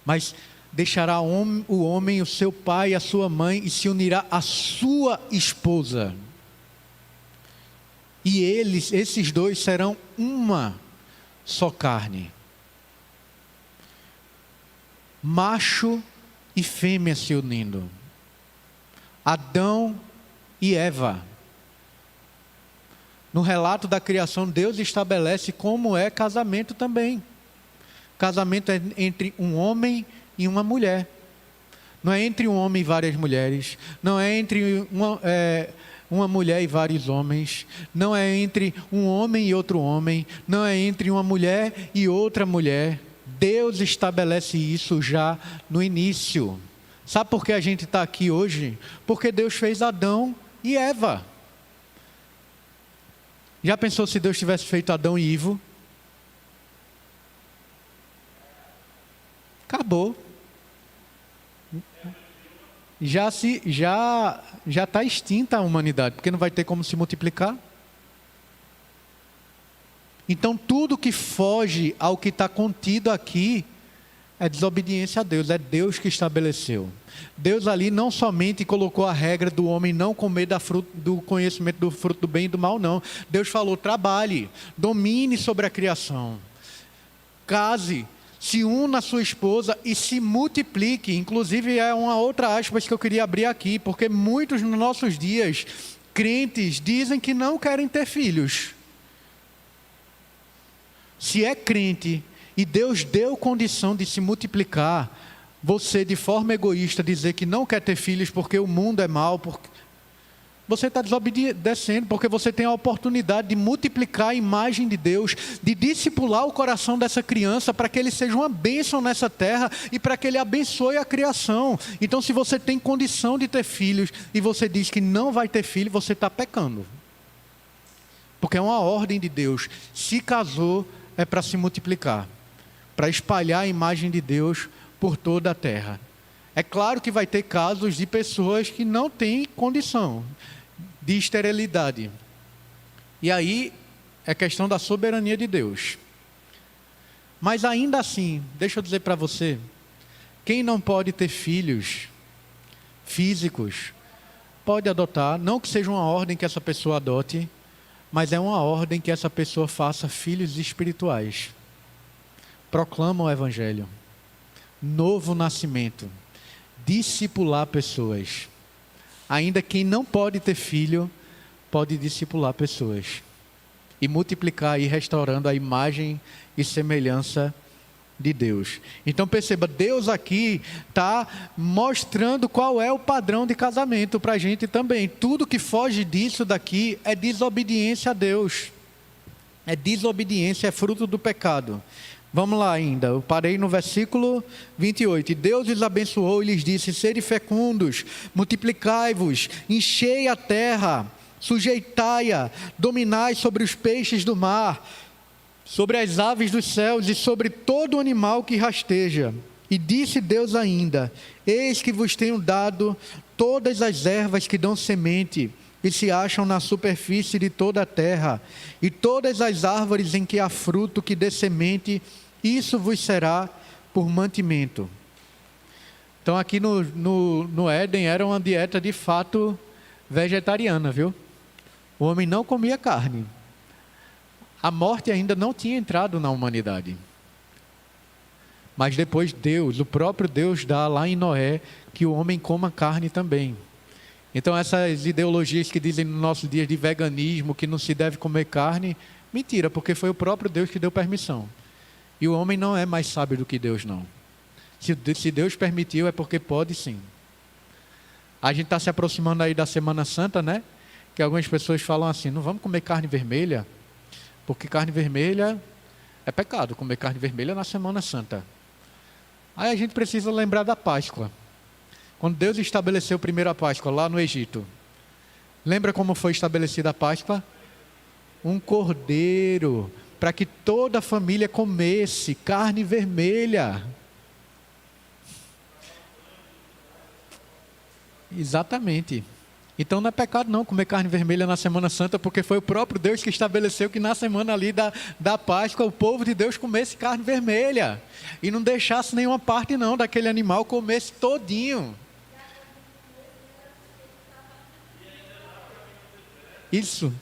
Speaker 1: Mas deixará o homem, o seu pai e a sua mãe, e se unirá à sua esposa. E esses dois serão uma só carne. Macho e fêmea se unindo. Adão e Eva. No relato da criação, Deus estabelece como é casamento também. Casamento é entre um homem e uma mulher. Não é entre um homem e várias mulheres. Não é entre uma mulher e vários homens. Não é entre um homem e outro homem. Não é entre uma mulher e outra mulher. Deus estabelece isso já no início. Sabe por que a gente está aqui hoje? Porque Deus fez Adão e Eva. Já pensou se Deus tivesse feito Adão e Ivo? Acabou. Já está extinta a humanidade, porque não vai ter como se multiplicar. Então tudo que foge ao que está contido aqui é desobediência a Deus, é Deus que estabeleceu. Deus ali não somente colocou a regra do homem não comer do conhecimento do fruto do bem e do mal, não. Deus falou, trabalhe, domine sobre a criação, case, se una à sua esposa e se multiplique. Inclusive é uma outra aspas que eu queria abrir aqui, porque muitos nos nossos dias, crentes, dizem que não querem ter filhos. Se é crente e Deus deu condição de se multiplicar, você de forma egoísta dizer que não quer ter filhos porque o mundo é mau, você está desobedecendo, porque você tem a oportunidade de multiplicar a imagem de Deus, de discipular o coração dessa criança para que ele seja uma bênção nessa terra e para que ele abençoe a criação. Então se você tem condição de ter filhos e você diz que não vai ter filho, você está pecando. Porque é uma ordem de Deus. Se casou, é para se multiplicar, para espalhar a imagem de Deus por toda a terra. É claro que vai ter casos de pessoas que não têm condição de esterilidade. E aí é questão da soberania de Deus. Mas ainda assim, deixa eu dizer para você, quem não pode ter filhos físicos, pode adotar, não que seja uma ordem que essa pessoa adote, mas é uma ordem que essa pessoa faça filhos espirituais. Proclama o Evangelho. Novo nascimento. Discipular pessoas. Ainda quem não pode ter filho, pode discipular pessoas. E multiplicar e restaurando a imagem e semelhança de Deus. Então perceba, Deus aqui está mostrando qual é o padrão de casamento para a gente também. Tudo que foge disso daqui é desobediência a Deus. É desobediência, é fruto do pecado. Vamos lá ainda, eu parei no versículo 28. E Deus os abençoou e lhes disse, sede fecundos, multiplicai-vos, enchei a terra, sujeitai-a, dominai sobre os peixes do mar, sobre as aves dos céus e sobre todo animal que rasteja. E disse Deus ainda, eis que vos tenho dado todas as ervas que dão semente e se acham na superfície de toda a terra, e todas as árvores em que há fruto que dê semente, isso vos será por mantimento. Então aqui no Éden era uma dieta de fato vegetariana, viu? O homem não comia carne. A morte ainda não tinha entrado na humanidade. Mas depois Deus, o próprio Deus dá lá em Noé que o homem coma carne também. Então essas ideologias que dizem no nosso dia de veganismo, que não se deve comer carne, mentira, porque foi o próprio Deus que deu permissão. E o homem não é mais sábio do que Deus, não. Se Deus permitiu, é porque pode sim. A gente está se aproximando aí da Semana Santa, né? Que algumas pessoas falam assim, não vamos comer carne vermelha, porque carne vermelha é pecado, comer carne vermelha na Semana Santa. Aí a gente precisa lembrar da Páscoa. Quando Deus estabeleceu a primeira Páscoa lá no Egito, lembra como foi estabelecida a Páscoa? Um cordeiro, para que toda a família comesse carne vermelha. Exatamente. Então não é pecado não comer carne vermelha na Semana Santa, porque foi o próprio Deus que estabeleceu que na semana ali da Páscoa o povo de Deus comesse carne vermelha. E não deixasse nenhuma parte não daquele animal, comesse todinho. Isso.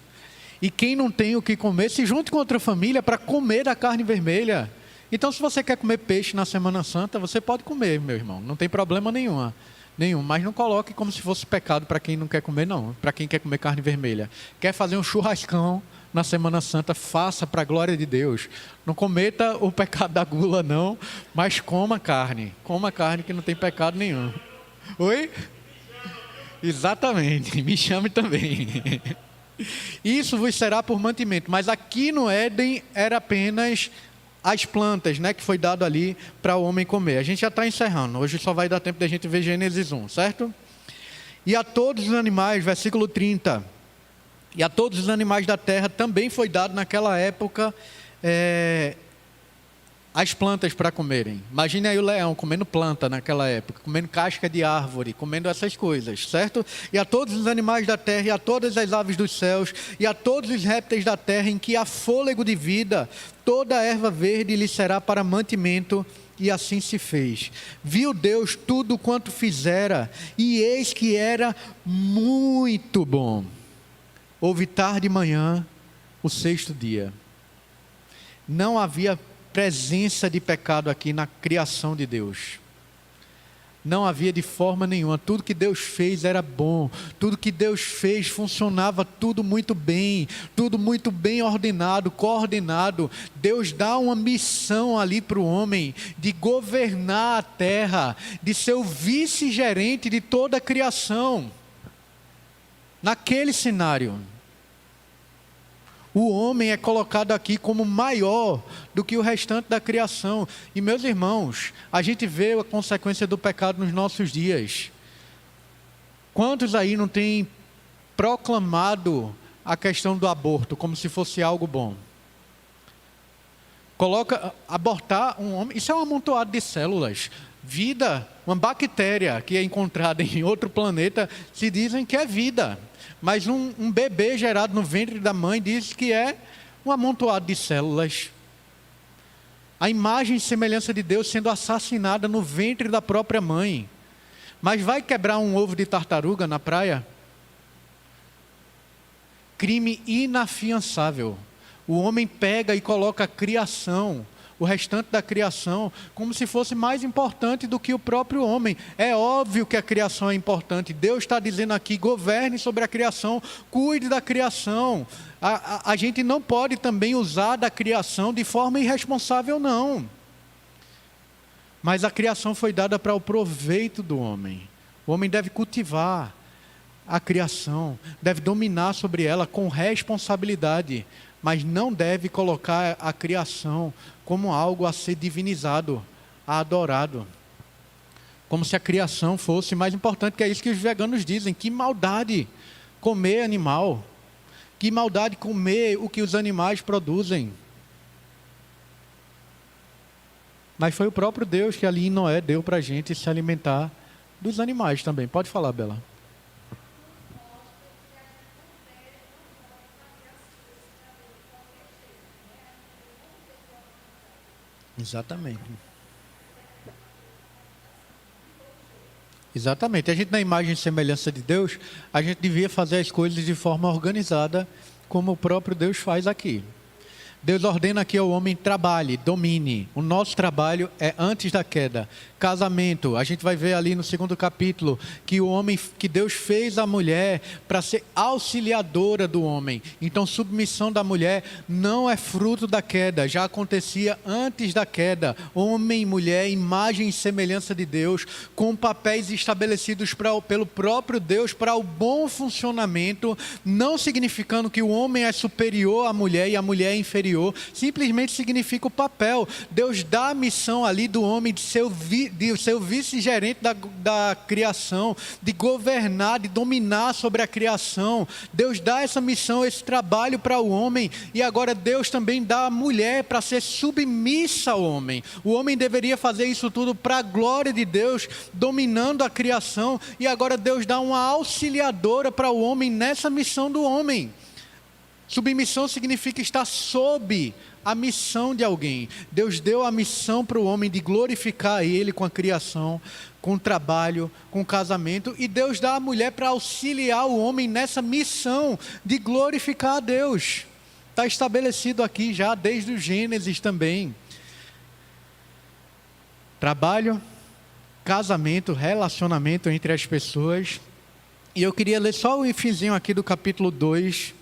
Speaker 1: E quem não tem o que comer, se junte com outra família para comer da carne vermelha. Então se você quer comer peixe na Semana Santa, você pode comer, meu irmão. Não tem problema nenhum, mas não coloque como se fosse pecado para quem não quer comer, não. Para quem quer comer carne vermelha. Quer fazer um churrascão na Semana Santa, faça para a glória de Deus. Não cometa o pecado da gula, não, mas coma carne. Coma carne que não tem pecado nenhum. Oi? Exatamente, me chame também. Isso vos será por mantimento. Mas aqui no Éden era apenas as plantas, né, que foi dado ali para o homem comer. A gente já está encerrando. Hoje só vai dar tempo de a gente ver Gênesis 1, certo? E a todos os animais, versículo 30. E a todos os animais da terra também foi dado naquela época as plantas para comerem. Imagine aí o leão comendo planta naquela época, comendo casca de árvore, comendo essas coisas, certo? E a todos os animais da terra, e a todas as aves dos céus, e a todos os répteis da terra, em que há fôlego de vida, toda a erva verde lhe será para mantimento, e assim se fez. Viu Deus tudo quanto fizera, e eis que era muito bom. Houve tarde e manhã, o sexto dia. Não havia presença de pecado aqui na criação de Deus. Não havia de forma nenhuma. Tudo que Deus fez era bom. Tudo que Deus fez funcionava tudo muito bem ordenado, coordenado. Deus dá uma missão ali para o homem de governar a terra, de ser o vice-gerente de toda a criação. Naquele cenário, o homem é colocado aqui como maior do que o restante da criação. E meus irmãos, a gente vê a consequência do pecado nos nossos dias. Quantos aí não têm proclamado a questão do aborto como se fosse algo bom? Abortar um homem, isso é um amontoado de células. Vida, uma bactéria que é encontrada em outro planeta, se dizem que é vida. Mas um bebê gerado no ventre da mãe diz que é um amontoado de células. A imagem e semelhança de Deus sendo assassinada no ventre da própria mãe. Mas vai quebrar um ovo de tartaruga na praia? Crime inafiançável. O homem pega e coloca a criação, o restante da criação, como se fosse mais importante do que o próprio homem. É óbvio que a criação é importante. Deus está dizendo aqui, governe sobre a criação, cuide da criação. A gente não pode também usar da criação de forma irresponsável, não. Mas a criação foi dada para o proveito do homem. O homem deve cultivar a criação, deve dominar sobre ela com responsabilidade, mas não deve colocar a criação como algo a ser divinizado, adorado. Como se a criação fosse mais importante, que é isso que os veganos dizem. Que maldade comer animal. Que maldade comer o que os animais produzem. Mas foi o próprio Deus que ali em Noé deu para a gente se alimentar dos animais também. Pode falar, Bela. Exatamente. Exatamente. A gente, na imagem e semelhança de Deus, a gente devia fazer as coisas de forma organizada, como o próprio Deus faz aqui. Deus ordena que o homem trabalhe, domine. O nosso trabalho é antes da queda. casamento. A gente vai ver ali no 2º capítulo que Deus fez a mulher para ser auxiliadora do homem. Então, submissão da mulher não é fruto da queda, já acontecia antes da queda. Homem e mulher, imagem e semelhança de Deus, com papéis estabelecidos pelo próprio Deus para o bom funcionamento, não significando que o homem é superior à mulher e a mulher é inferior, simplesmente significa o papel. Deus dá a missão ali do homem de ser o vice-gerente da criação, de governar, de dominar sobre a criação. Deus dá essa missão, esse trabalho para o homem, e agora Deus também dá a mulher para ser submissa ao homem. O homem deveria fazer isso tudo para a glória de Deus, dominando a criação, e agora Deus dá uma auxiliadora para o homem nessa missão do homem. Submissão significa estar sob a missão de alguém. Deus deu a missão para o homem de glorificar Ele com a criação, com o trabalho, com o casamento, e Deus dá a mulher para auxiliar o homem nessa missão de glorificar a Deus. Está estabelecido aqui já desde o Gênesis também. Trabalho, casamento, relacionamento entre as pessoas. E eu queria ler só o finzinho aqui do capítulo 2,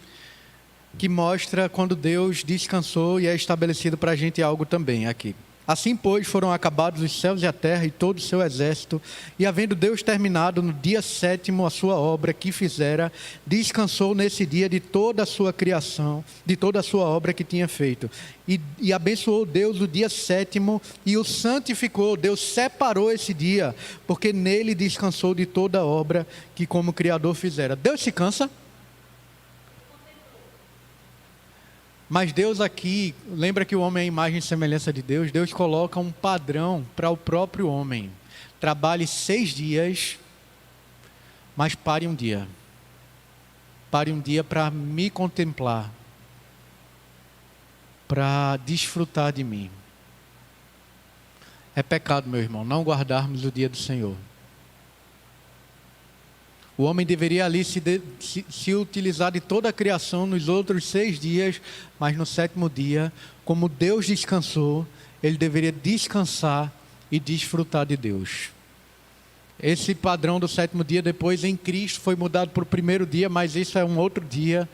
Speaker 1: que mostra quando Deus descansou, e é estabelecido para a gente algo também aqui. Assim, pois, foram acabados os céus e a terra e todo o seu exército, e havendo Deus terminado no dia 7º a sua obra que fizera, descansou nesse dia de toda a sua criação, de toda a sua obra que tinha feito. E abençoou Deus o dia 7º e o santificou. Deus separou esse dia, porque nele descansou de toda a obra que como Criador fizera. Deus se cansa? Mas Deus aqui, lembra que o homem é a imagem e semelhança de Deus? Deus coloca um padrão para o próprio homem. Trabalhe 6 dias, mas pare um dia. Pare um dia para me contemplar, para desfrutar de mim. É pecado, meu irmão, não guardarmos o dia do Senhor. O homem deveria ali se utilizar de toda a criação nos outros 6 dias, mas no 7º dia, como Deus descansou, ele deveria descansar e desfrutar de Deus. Esse padrão do 7º dia depois em Cristo foi mudado para o 1º dia, mas isso é um outro dia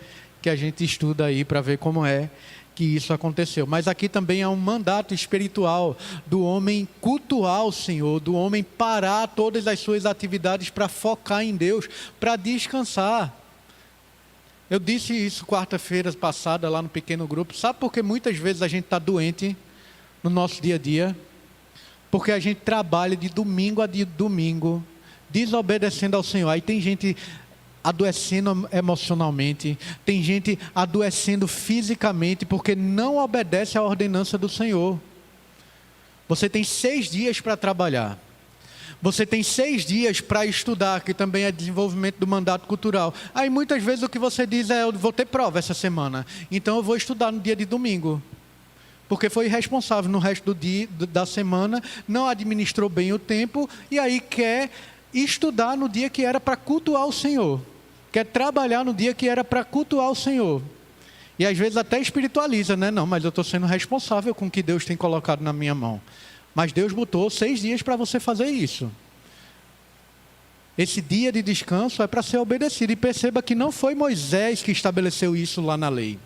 Speaker 1: que a gente estuda aí para ver como é que isso aconteceu. Mas aqui também é um mandato espiritual do homem cultuar o Senhor, do homem parar todas as suas atividades para focar em Deus, para descansar. Eu disse isso quarta-feira passada lá no pequeno grupo. Sabe por que muitas vezes a gente está doente no nosso dia a dia? Porque a gente trabalha de domingo a domingo, desobedecendo ao Senhor. Aí tem gente adoecendo emocionalmente, tem gente adoecendo fisicamente, porque não obedece à ordenança do Senhor. Você tem 6 dias para trabalhar. Você tem 6 dias para estudar, que também é desenvolvimento do mandato cultural. Aí muitas vezes o que você diz é: eu vou ter prova essa semana, então eu vou estudar no dia de domingo. Porque foi irresponsável no resto do dia, da semana, não administrou bem o tempo, e aí quer estudar no dia que era para cultuar o Senhor. Quer trabalhar no dia que era para cultuar o Senhor. E às vezes até espiritualiza, né? Não, mas eu estou sendo responsável com o que Deus tem colocado na minha mão. Mas Deus botou 6 dias para você fazer isso. Esse dia de descanso é para ser obedecido. E perceba que não foi Moisés que estabeleceu isso lá na lei.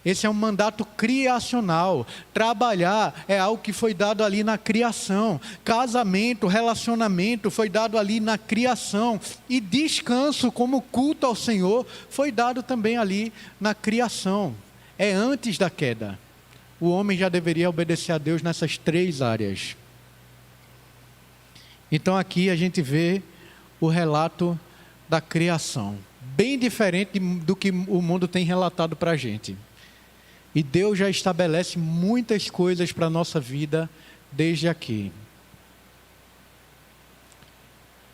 Speaker 1: Esse é um mandato criacional. Trabalhar é algo que foi dado ali na criação. Casamento, relacionamento foi dado ali na criação. E descanso, como culto ao Senhor, foi dado também ali na criação. É antes da queda. O homem já deveria obedecer a Deus nessas 3 áreas. Então aqui a gente vê o relato da criação. Bem diferente do que o mundo tem relatado para a gente. E Deus já estabelece muitas coisas para a nossa vida desde aqui.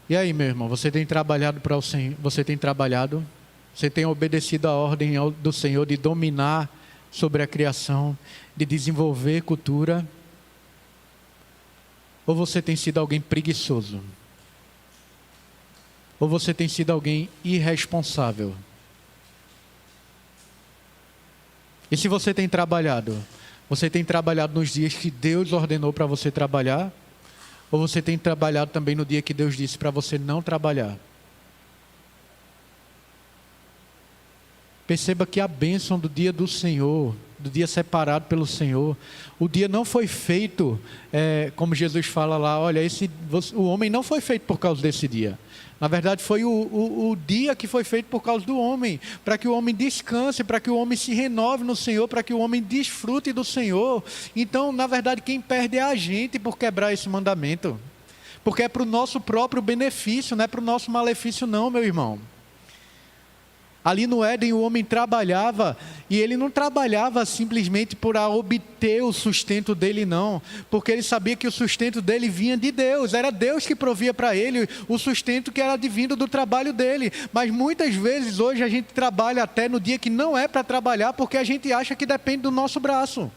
Speaker 1: E aí, meu irmão, você tem trabalhado para o Senhor? Você tem trabalhado? Você tem obedecido a ordem do Senhor de dominar sobre a criação, de desenvolver cultura? Ou você tem sido alguém preguiçoso? Ou você tem sido alguém irresponsável? E se você tem trabalhado nos dias que Deus ordenou para você trabalhar? Ou você tem trabalhado também no dia que Deus disse para você não trabalhar? Perceba que a bênção do dia do Senhor, do dia separado pelo Senhor, o dia não foi feito, como Jesus fala lá, olha, o homem não foi feito por causa desse dia. Na verdade, foi o dia que foi feito por causa do homem, para que o homem descanse, para que o homem se renove no Senhor, para que o homem desfrute do Senhor. Então, na verdade, quem perde é a gente por quebrar esse mandamento, porque é para o nosso próprio benefício, não é para o nosso malefício não, meu irmão. Ali no Éden o homem trabalhava, e ele não trabalhava simplesmente para obter o sustento dele não, porque ele sabia que o sustento dele vinha de Deus, era Deus que provia para ele o sustento que era advindo do trabalho dele. Mas muitas vezes hoje a gente trabalha até no dia que não é para trabalhar, porque a gente acha que depende do nosso braço,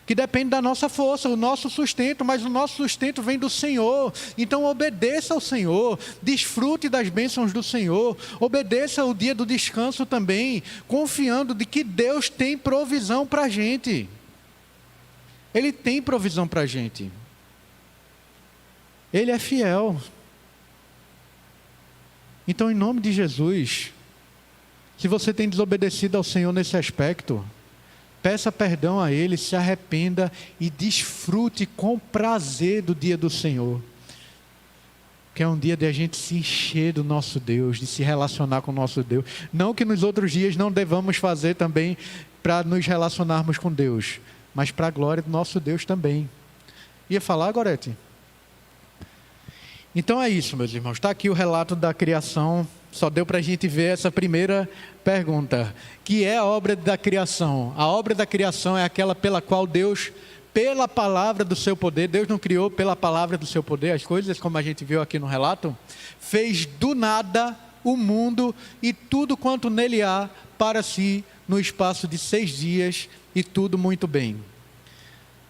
Speaker 1: que depende da nossa força, o nosso sustento, mas o nosso sustento vem do Senhor. Então obedeça ao Senhor, desfrute das bênçãos do Senhor, obedeça o dia do descanso também, confiando de que Deus tem provisão para a gente. Ele tem provisão para a gente. Ele é fiel. Então, em nome de Jesus, se você tem desobedecido ao Senhor nesse aspecto, peça perdão a Ele, se arrependa e desfrute com prazer do dia do Senhor. Que é um dia de a gente se encher do nosso Deus, de se relacionar com o nosso Deus. Não que nos outros dias não devamos fazer também para nos relacionarmos com Deus, mas para a glória do nosso Deus também. Ia falar, Gorete? Então é isso, meus irmãos. Está aqui o relato da criação. Só deu para a gente ver essa primeira pergunta, que é a obra da criação. A obra da criação é aquela pela qual Deus, pela palavra do seu poder, Deus não criou pela palavra do seu poder as coisas, como a gente viu aqui no relato, fez do nada o mundo e tudo quanto nele há para si, no espaço de 6 dias, e tudo muito bem.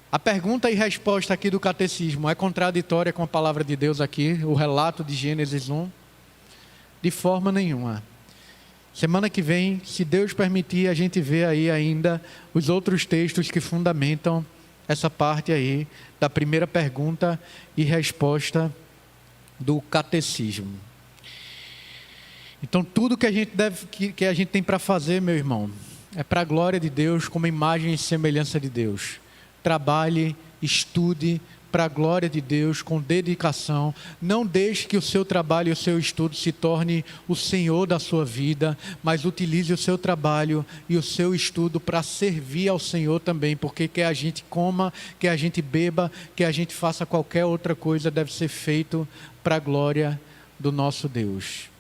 Speaker 1: A pergunta e resposta aqui do catecismo é contraditória com a palavra de Deus aqui, o relato de Gênesis 1? De forma nenhuma. Semana que vem, se Deus permitir, a gente vê aí ainda os outros textos que fundamentam essa parte aí da primeira pergunta e resposta do catecismo. Então, tudo que a gente que a gente tem para fazer, meu irmão, é para a glória de Deus, como imagem e semelhança de Deus. Trabalhe, estude, para a glória de Deus, com dedicação. Não deixe que o seu trabalho e o seu estudo se torne o Senhor da sua vida, mas utilize o seu trabalho e o seu estudo para servir ao Senhor também, porque quer a gente coma, quer a gente beba, quer a gente faça qualquer outra coisa, deve ser feito para a glória do nosso Deus.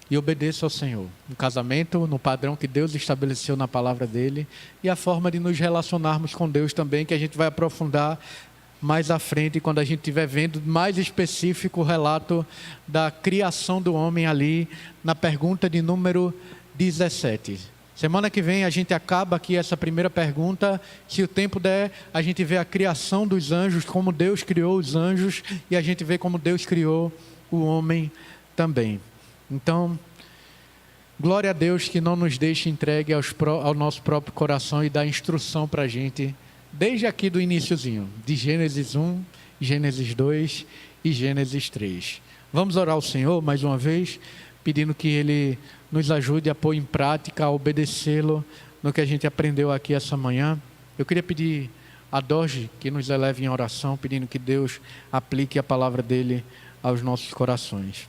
Speaker 1: E obedeça ao Senhor, no casamento, no padrão que Deus estabeleceu na palavra dele, e a forma de nos relacionarmos com Deus também, que a gente vai aprofundar mais à frente, quando a gente estiver vendo mais específico o relato da criação do homem ali, na pergunta de número 17. Semana que vem a gente acaba aqui essa primeira pergunta, se o tempo der, a gente vê a criação dos anjos, como Deus criou os anjos, e a gente vê como Deus criou o homem também. Então, glória a Deus que não nos deixe entregue ao nosso próprio coração e dá instrução para a gente, desde aqui do iniciozinho, de Gênesis 1, Gênesis 2 e Gênesis 3. Vamos orar ao Senhor mais uma vez, pedindo que Ele nos ajude a pôr em prática, a obedecê-lo no que a gente aprendeu aqui essa manhã. Eu queria pedir a Dorje que nos eleve em oração, pedindo que Deus aplique a palavra dele aos nossos corações.